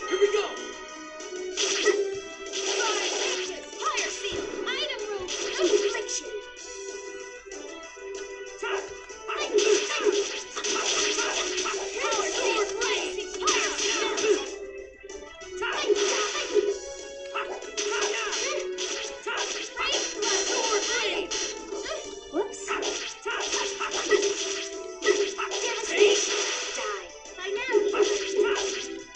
Here we go. Fire seal! Item room! Affliction! Power seal! Blaze! Fire seal! Whoops! Devastation! Die! Finality!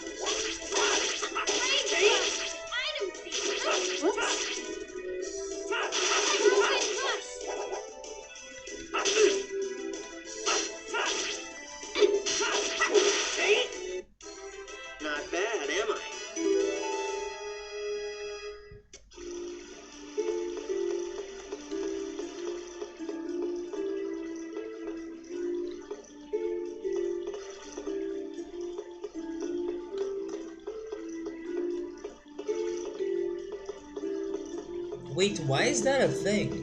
Wait, why is that a thing?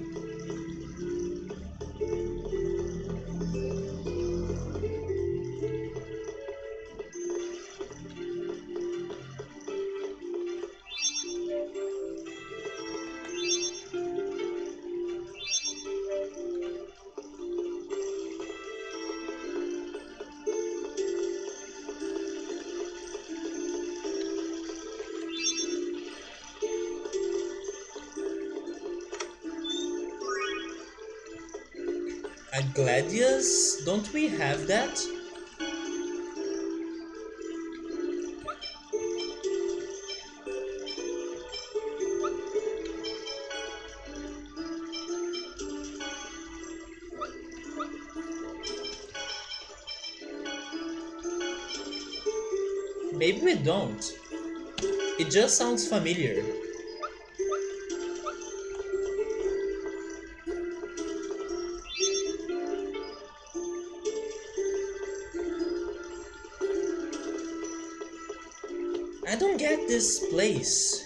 At Gladius, don't we have that? Maybe we don't. It just sounds familiar. I don't get this place.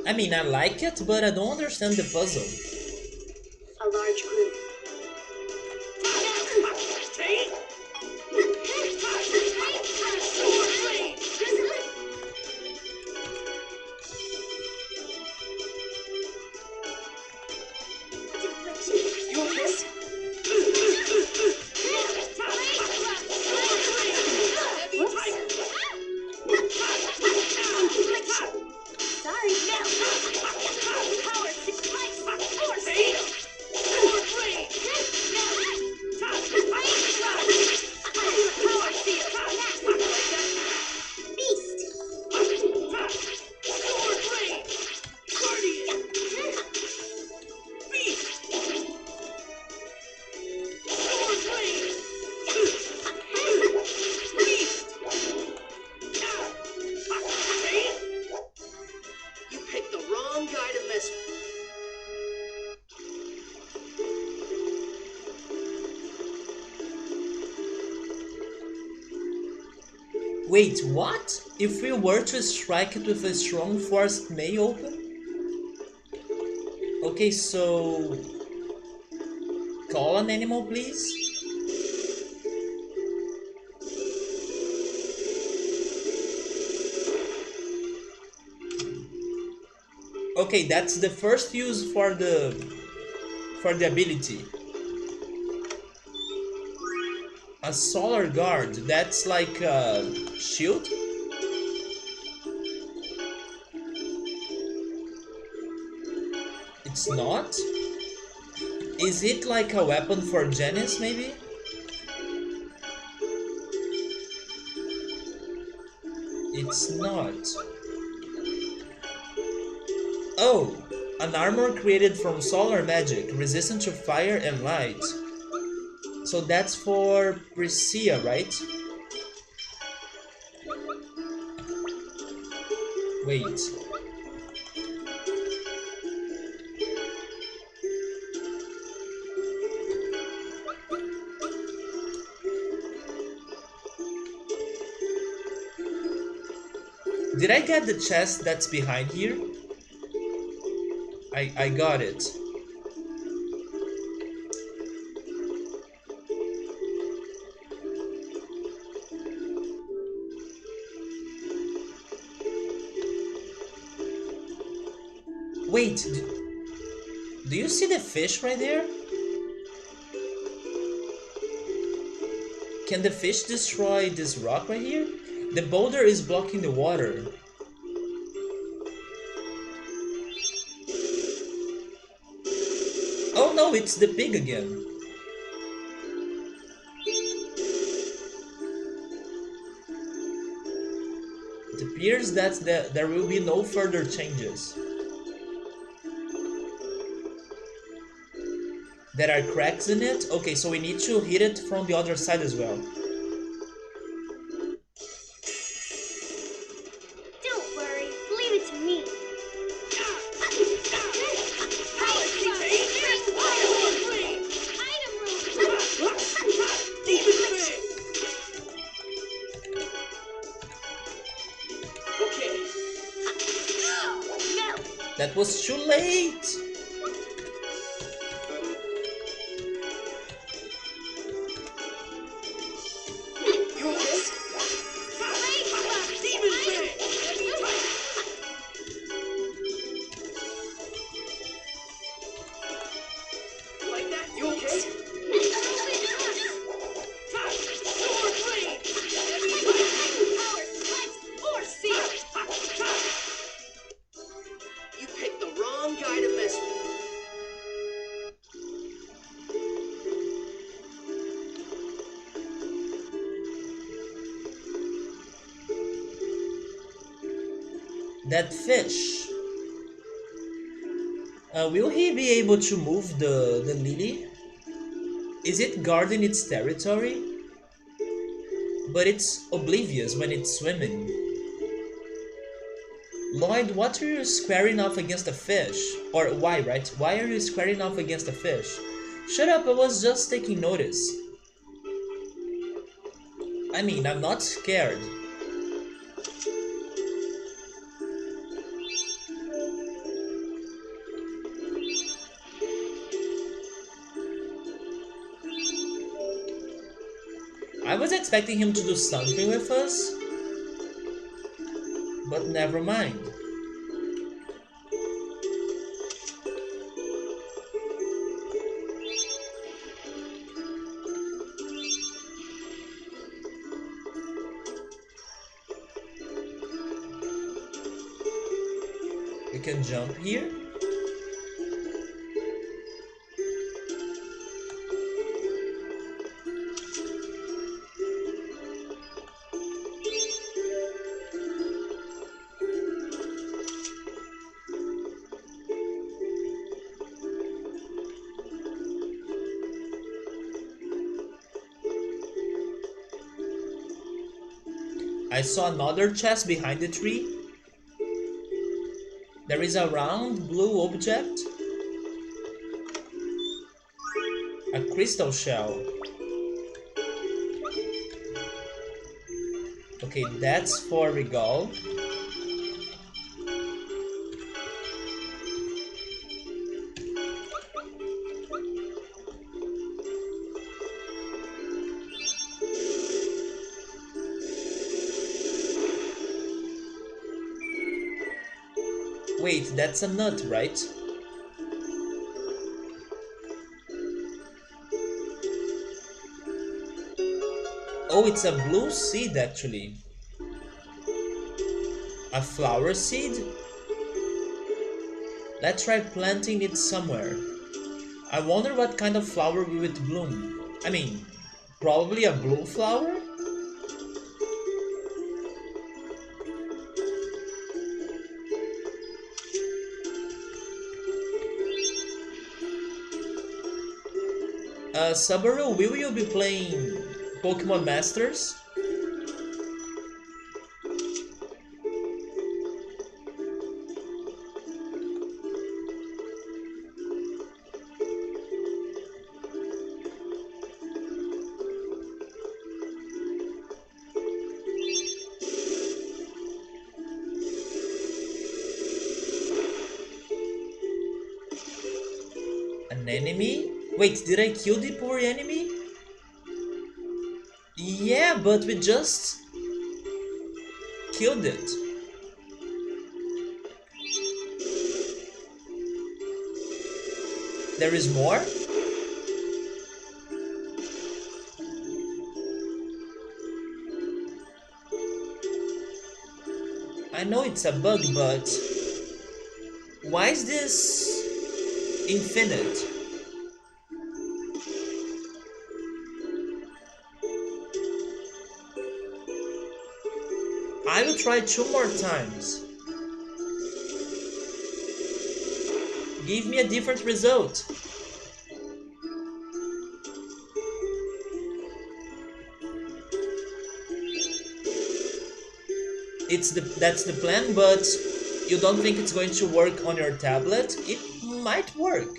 I mean, I like it, but I don't understand the puzzle. A large group. Take! You okay? Heavy tiger! Sorry, no. Power six lights. Force Take! field. Sword blade! Power field. Beast. Sword blade! Guardian! Beast! Sword blade! Beast! Take! You picked the wrong guy to mess with. Wait, what? If we were to strike it with a strong force, it may open? Okay, so... Call an animal, please? Okay, that's the first use for the ability. A solar guard, that's like a shield? It's not? Is it like a weapon for Janice, maybe? It's not. Oh! An armor created from solar magic, resistant to fire and light. So that's for Priscilla, right? Wait. Did I get the chest that's behind here? I got it. Wait, do you see the fish right there? Can the fish destroy this rock right here? The boulder is blocking the water. Oh no, it's the pig again. It appears that there will be no further changes. There are cracks in it? Okay, so we need to hit it from the other side as well. Don't worry. Leave it to me. Power six. Sword blade! Item room. Demon fang! Okay. No. That was too late! That fish. Will he be able to move the lily? Is it guarding its territory? But it's oblivious when it's swimming. Lloyd, what are you squaring off against a fish? Or why, right? Why are you squaring off against a fish? Shut up, I was just taking notice. I mean, I'm not scared. I was expecting him to do something with us, but never mind. We can jump here. I saw another chest behind the tree. There is a round blue object. A crystal shell. Okay, that's for Regal. Wait, that's a nut, right? Oh, it's a blue seed actually. A flower seed? Let's try planting it somewhere. I wonder what kind of flower will it bloom. I mean, probably a blue flower? Subaru, will you be playing Pokemon Masters? An enemy? Wait, did I kill the poor enemy? Yeah, but we just killed it. There is more? I know it's a bug, but why is this infinite? I will try 2 more times. Give me a different result. That's the plan, but you don't think it's going to work on your tablet? It might work,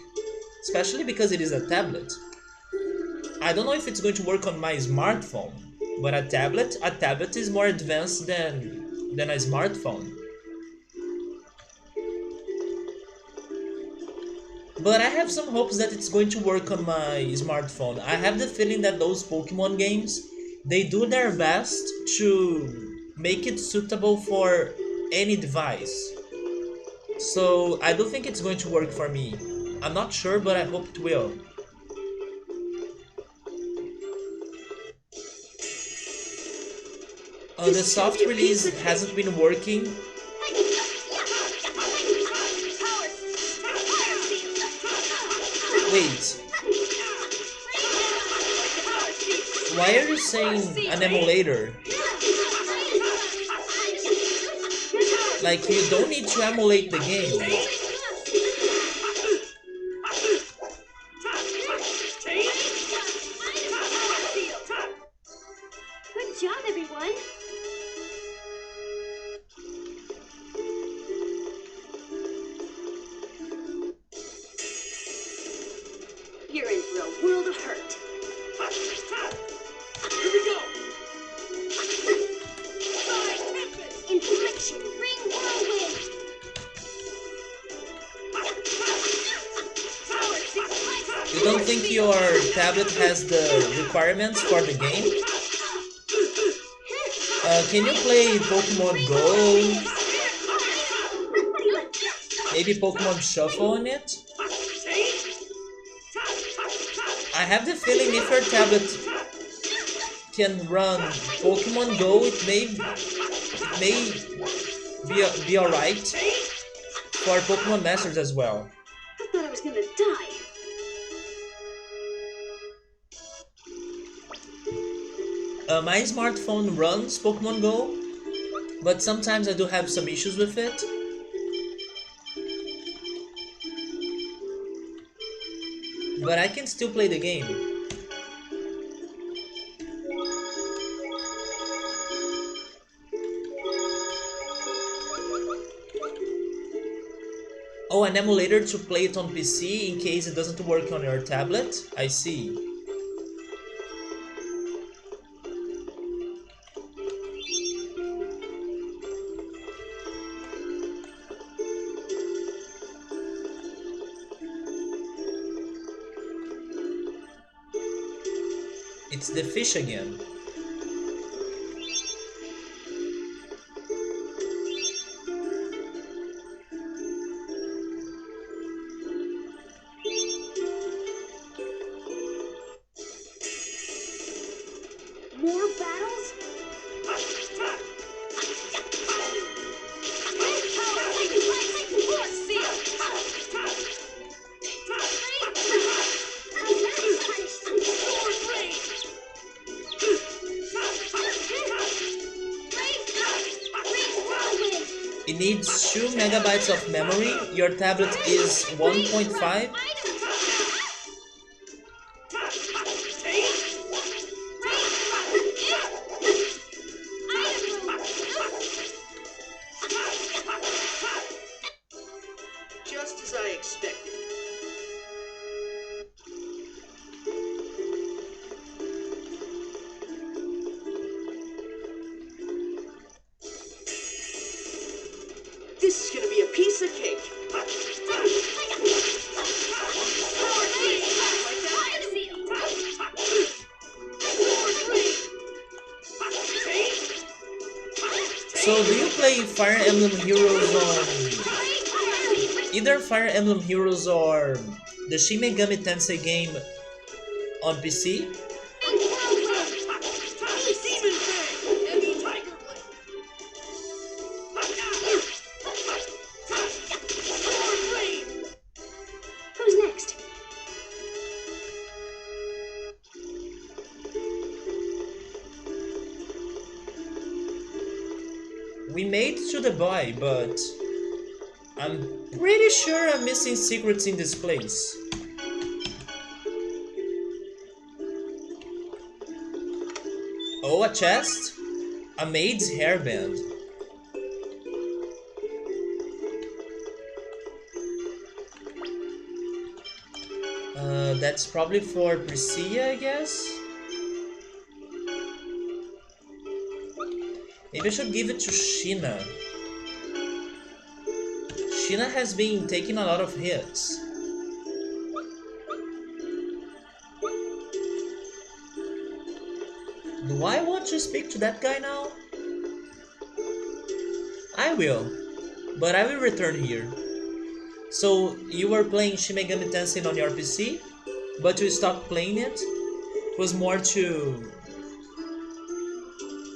especially because it is a tablet. I don't know if it's going to work on my smartphone, but a tablet is more advanced than a smartphone. But I have some hopes that it's going to work on my smartphone. I have the feeling that those Pokemon games, they do their best to make it suitable for any device. So I don't think it's going to work for me. I'm not sure, but I hope it will. The soft release hasn't been working. Wait. Why are you saying an emulator? Like, you don't need to emulate the game. Good job, everyone. You're in for a world of hurt. Here we go. Infliction, ring whirlwind. You don't think your tablet has the requirements for the game? Can you play Pokemon Go? Maybe Pokemon Shuffle on it? I have the feeling if your tablet can run Pokemon Go, it may be alright for Pokemon Masters as well. I thought I was gonna die. My smartphone runs Pokemon Go, but sometimes I do have some issues with it. But I can still play the game. Oh, an emulator to play it on PC in case it doesn't work on your tablet? I see. It's the fish again. More battles? It needs 2 megabytes of memory. Your tablet is 1.5. Just as I expected. This is gonna be a piece of cake. So do you play Fire Emblem Heroes on either Fire Emblem Heroes or the Shin Megami Tensei game on PC? Demon Fang! Heavy Tiger Blade! Sword Rain! Who's next? We made it to the boy, but I'm pretty sure I'm missing secrets in this place. Oh, a chest? A maid's hairband. That's probably for Priscilla, I guess? Maybe I should give it to Sheena. Sheena has been taking a lot of hits. Do I want to speak to that guy now? I will, but I will return here. So, you were playing Shin Megami Tensei on your PC, but you stopped playing it? It was more to...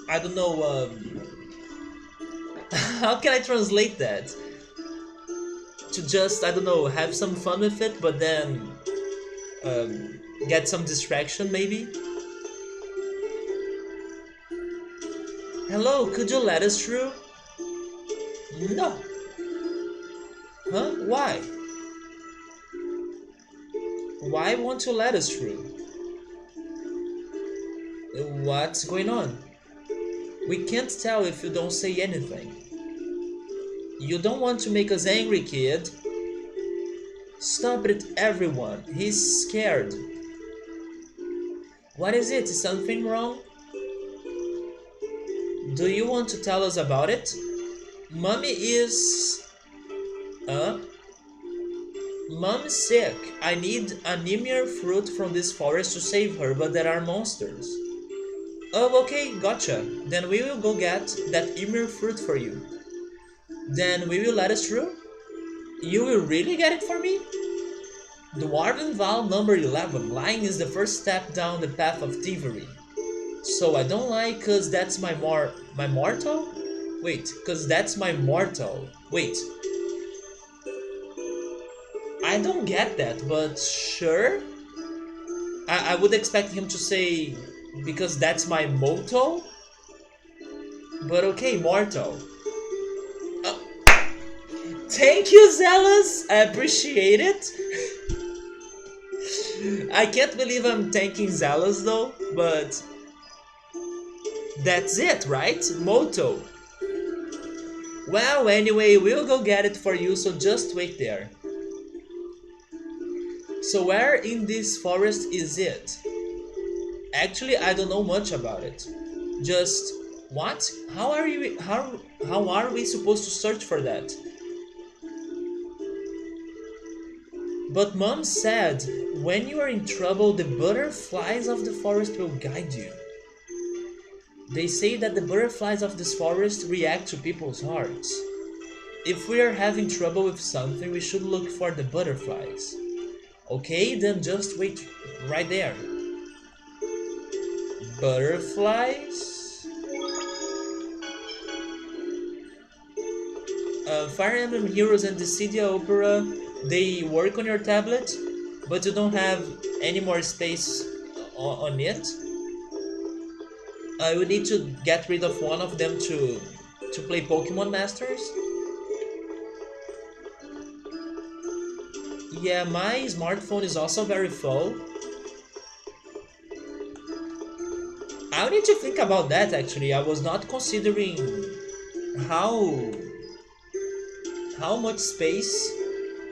I don't know, how can I translate that? To just, I don't know, have some fun with it, but then get some distraction, maybe? Hello, could you let us through? No. Huh? Why? Why won't you let us through? What's going on? We can't tell if you don't say anything. You don't want to make us angry, kid. Stop it, everyone. He's scared. What is it? Is something wrong? Do you want to tell us about it? Mommy is... Uh? Mom's sick. I need a Nimir fruit from this forest to save her, but there are monsters. Oh, okay, gotcha. Then we will go get that Ymir fruit for you. Then we will let us through? You will really get it for me? Dwarven vow number 11. Lying is the first step down the path of thievery. So I don't lie cause that's my mortal? Wait, cause that's my mortal. Wait. I don't get that, but sure. I would expect him to say because that's my motto. But okay, mortal. Uh, Thank you, Zealous. I appreciate it. I can't believe I'm thanking Zealous though, but that's it, right? Motto. Well, anyway, we'll go get it for you, so just wait there. So where in this forest is it? Actually, I don't know much about it. Just what? How are we supposed to search for that? But Mom said when you are in trouble, the butterflies of the forest will guide you. They say that the butterflies of this forest react to people's hearts. If we are having trouble with something, we should look for the butterflies. Okay, then just wait right there. Butterflies? Fire Emblem Heroes and the City Opera, they work on your tablet, but you don't have any more space on it. I would need to get rid of one of them to play Pokemon Masters. Yeah, my smartphone is also very full. I need to think about that actually. I was not considering how how much space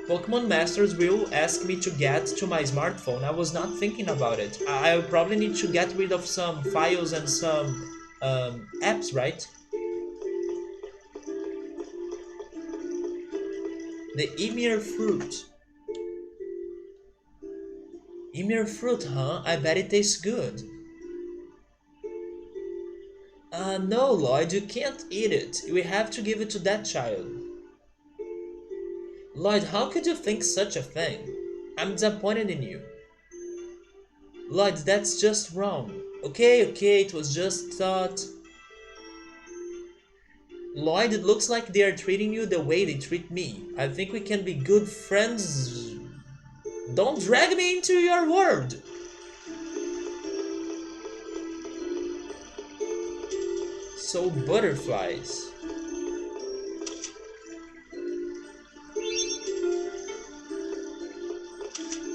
Pokemon Masters will ask me to get to my smartphone. I was not thinking about it. I'll probably need to get rid of some files and some apps, right? The Ymir fruit. Ymir fruit, huh? I bet it tastes good. No, Lloyd, you can't eat it. We have to give it to that child. Lloyd, how could you think such a thing? I'm disappointed in you. Lloyd, that's just wrong. Okay, it was just thought. Lloyd, it looks like they are treating you the way they treat me. I think we can be good friends. Don't drag me into your world. So, butterflies.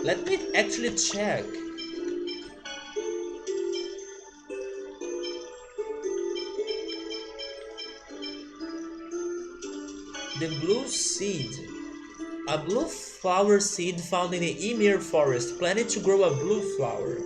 Let me actually check. The blue seed. A blue flower seed found in the Ymir forest, planted to grow a blue flower.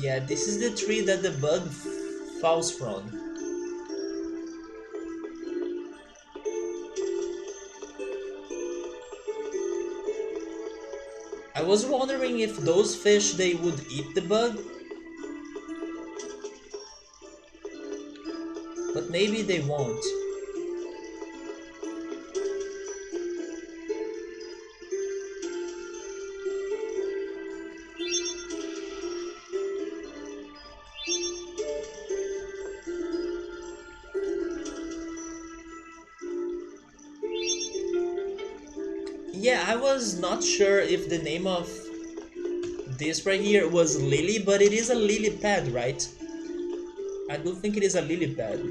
Yeah, this is the tree that the bug falls from. I was wondering if those fish they would eat the bug, but maybe they won't. Yeah, I was not sure if the name of this right here was lily, but it is a lily pad, right? I do think it is a lily pad.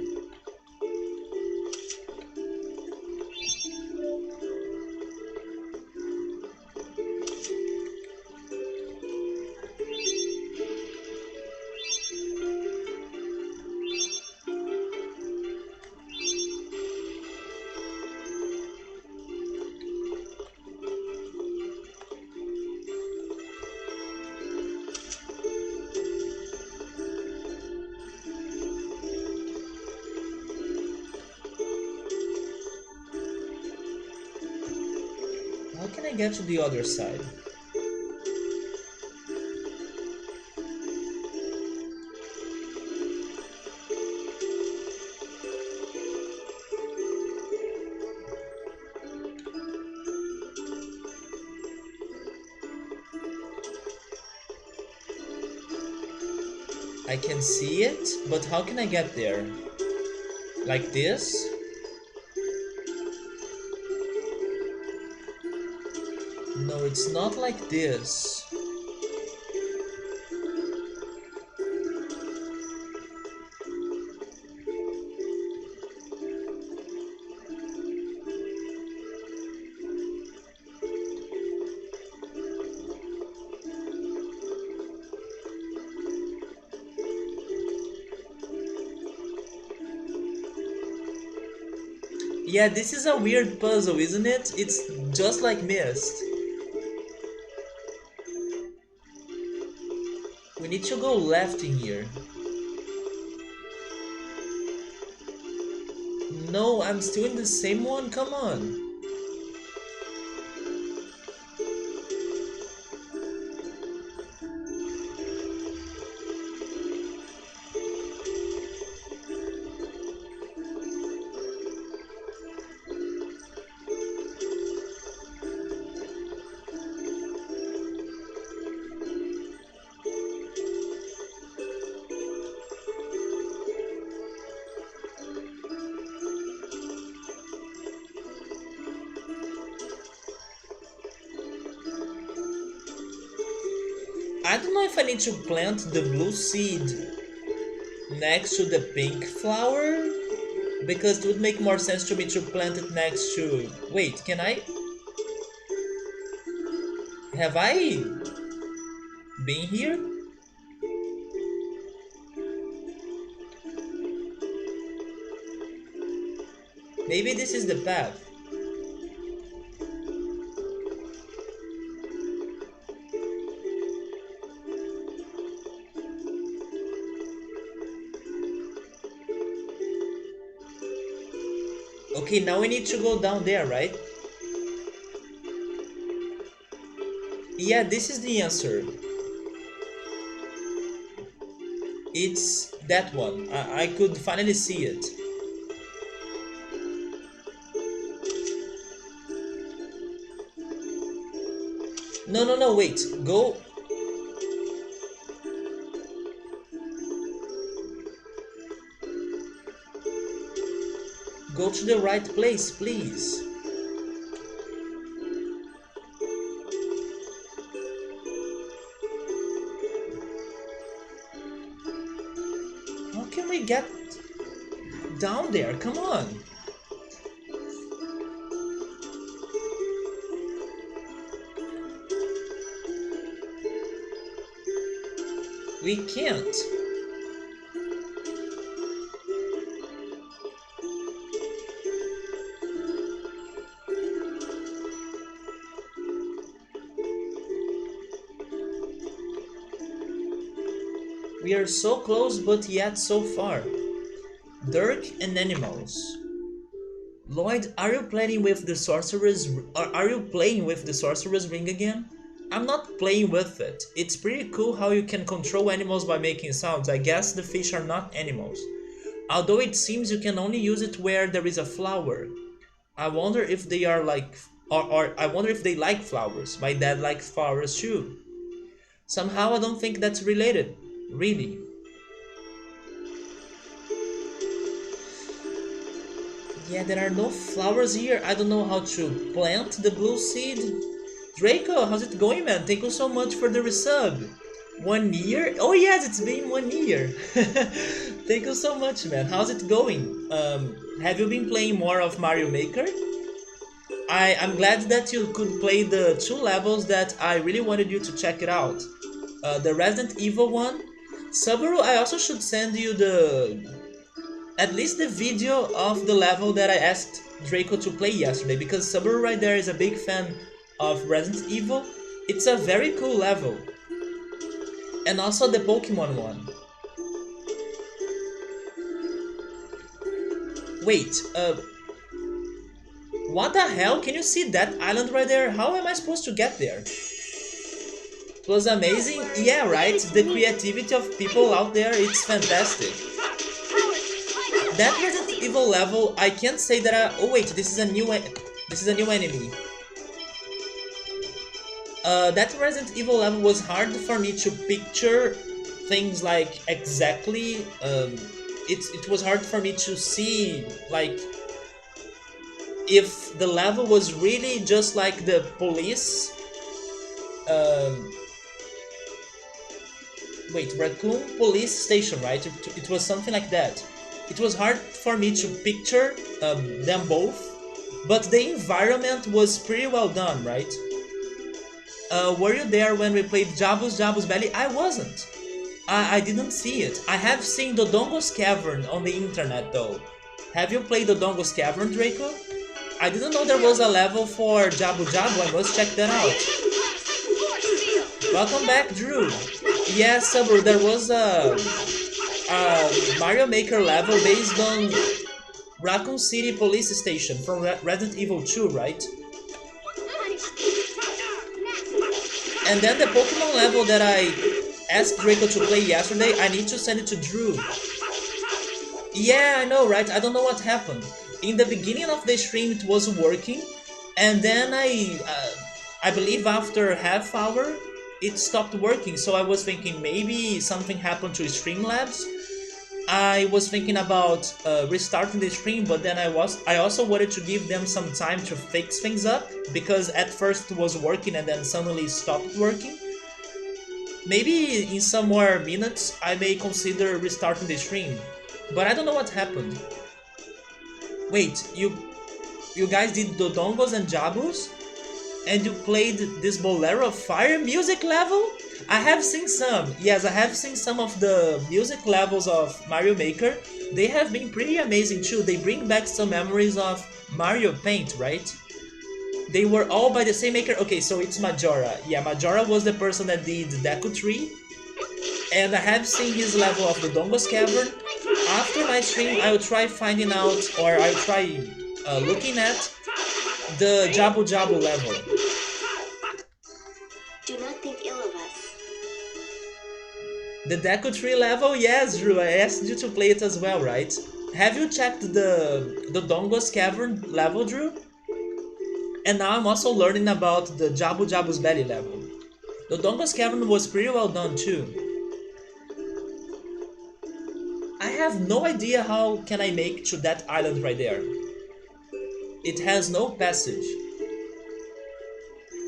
How can I get to the other side? I can see it, but how can I get there? Like this? No, it's not like this. Yeah, this is a weird puzzle, isn't it? It's just like Mist. We need to go left in here. No, I'm still in the same one, come on. I don't know if I need to plant the blue seed next to the pink flower, because it would make more sense to me to plant it next to... Wait, can I... Have I been here? Maybe this is the path. Okay, now we need to go down there, right? Yeah, this is the answer. It's that one. I could finally see it. No, no, no, wait. Go. Go to the right place, please. How can we get down there? Come on. We can't. We are so close, but yet so far. Dirk and animals. Lloyd, are you playing with the sorcerer's? Are you playing with the sorcerer's ring again? I'm not playing with it. It's pretty cool how you can control animals by making sounds. I guess the fish are not animals. Although it seems you can only use it where there is a flower. I wonder if they are like, or I wonder if they like flowers. My dad likes flowers too. Somehow I don't think that's related. Really. Yeah, there are no flowers here. I don't know how to plant the blue seed. Draco, how's it going, man? Thank you so much for the resub. 1 year? Oh yes, it's been 1 year. Thank you so much, man. How's it going? Have you been playing more of Mario Maker? I'm glad that you could play the 2 levels that I really wanted you to check it out. The Resident Evil one. Subaru, I also should send you at least the video of the level that I asked Draco to play yesterday, because Subaru right there is a big fan of Resident Evil. It's a very cool level. And also the Pokemon one. Wait, what the hell? Can you see that island right there? How am I supposed to get there? It was amazing. Yeah, right? The creativity of people out there, it's fantastic. That Resident Evil level, I can't say that I... Oh wait, this is a new enemy. That Resident Evil level was hard for me to picture things like exactly. It was hard for me to see like if the level was really just like the police. Wait, Raccoon Police Station, right? It was something like that. It was hard for me to picture them both, but the environment was pretty well done, right? Were you there when we played Jabu's Belly? I wasn't. I didn't see it. I have seen Dodongo's Cavern on the internet though. Have you played Dodongo's Cavern, Draco? I didn't know there was a level for Jabu. I must check that out. Welcome back, Drew. Yes, Subaru, there was a Mario Maker level based on Raccoon City Police Station from Resident Evil 2, right? And then the Pokemon level that I asked Draco to play yesterday, I need to send it to Drew. Yeah, I know, right? I don't know what happened. In the beginning of the stream it was working, and then I believe after half hour it stopped working, so I was thinking maybe something happened to Streamlabs. I was thinking about restarting the stream, but then I also wanted to give them some time to fix things up, because at first it was working and then suddenly stopped working. Maybe in some more minutes I may consider restarting the stream, but I don't know what happened. Wait, you guys did Dodongos and Jabus? And you played this Bolero of Fire music level? I have seen some. Yes, I have seen some of the music levels of Mario Maker. They have been pretty amazing too. They bring back some memories of Mario Paint, right? They were all by the same maker. Okay, so it's Majora. Yeah, Majora was the person that did Deku Tree. And I have seen his level of the Dodongo's Cavern. After my stream, I will try finding out, or I will try looking at the Jabu level. Do not think ill of us. The Deku Tree level? Yes, Drew, I asked you to play it as well, right? Have you checked the Dodongo's Cavern level, Drew? And now I'm also learning about the Jabu's Belly level. The Dodongo's Cavern was pretty well done too. I have no idea how can I make to that island right there. It has no passage.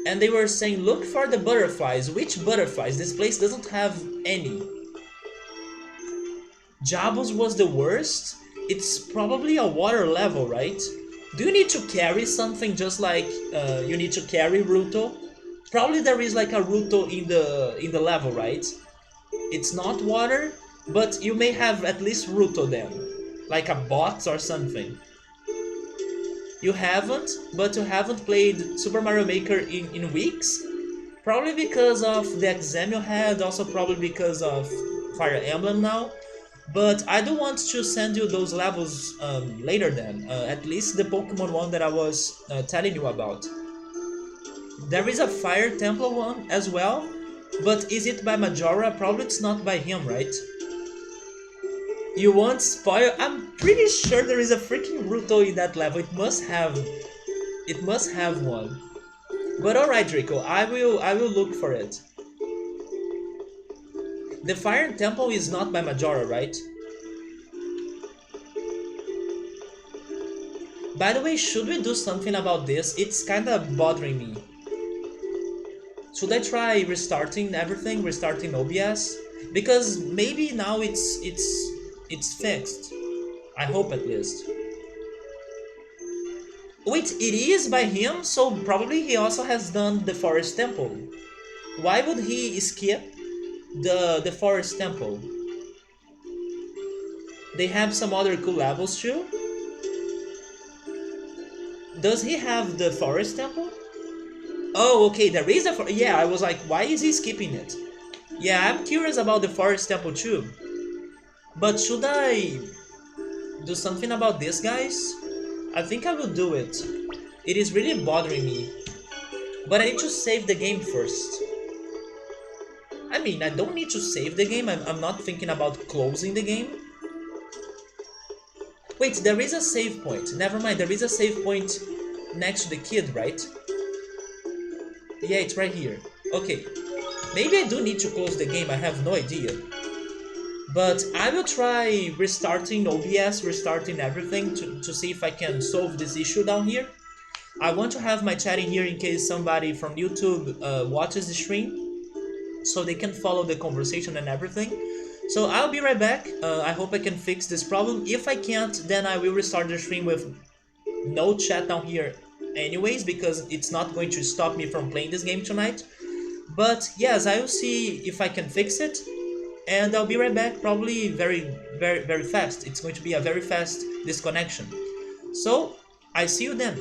And they were saying, look for the butterflies. Which butterflies? This place doesn't have any. Jabu's was the worst? It's probably a water level, right? Do you need to carry something just like you need to carry Ruto? Probably there is like a Ruto in the level, right? It's not water, but you may have at least Ruto then. Like a box or something. You haven't, but you haven't played Super Mario Maker in weeks? Probably because of the exam you had, also probably because of Fire Emblem now. But I do want to send you those levels later then. At least the Pokemon one that I was telling you about. There is a Fire Temple one as well. But is it by Majora? Probably it's not by him, right? You want spoil? I'm pretty sure there is a freaking Ruto in that level. It must have. It must have one. But alright, Draco, I will look for it. The Fire Temple is not by Majora, right? By the way, should we do something about this? It's kinda bothering me. Should I try restarting everything, restarting OBS? Because maybe now it's fixed. I hope at least. Wait, it is by him, so probably he also has done the Forest Temple. Why would he skip the Forest Temple? They have some other cool levels too. Does he have the Forest Temple? Oh, okay, there is a yeah, I was like, why is he skipping it? Yeah, I'm curious about the Forest Temple too. But should I do something about this, guys? I think I will do it. It is really bothering me. But I need to save the game first. I mean, I don't need to save the game. I'm not thinking about closing the game. Wait, there is a save point. Never mind, there is a save point next to the kid, right? Yeah, it's right here. Okay. Maybe I do need to close the game, I have no idea. But I will try restarting OBS, restarting everything to see if I can solve this issue down here. I want to have my chat in here in case somebody from YouTube watches the stream, so they can follow the conversation and everything. So I'll be right back. I hope I can fix this problem. If I can't, then I will restart the stream with no chat down here anyways, because it's not going to stop me from playing this game tonight. But yes, I will see if I can fix it, and I'll be right back, probably very fast. It's going to be a very fast disconnection. So I see you then.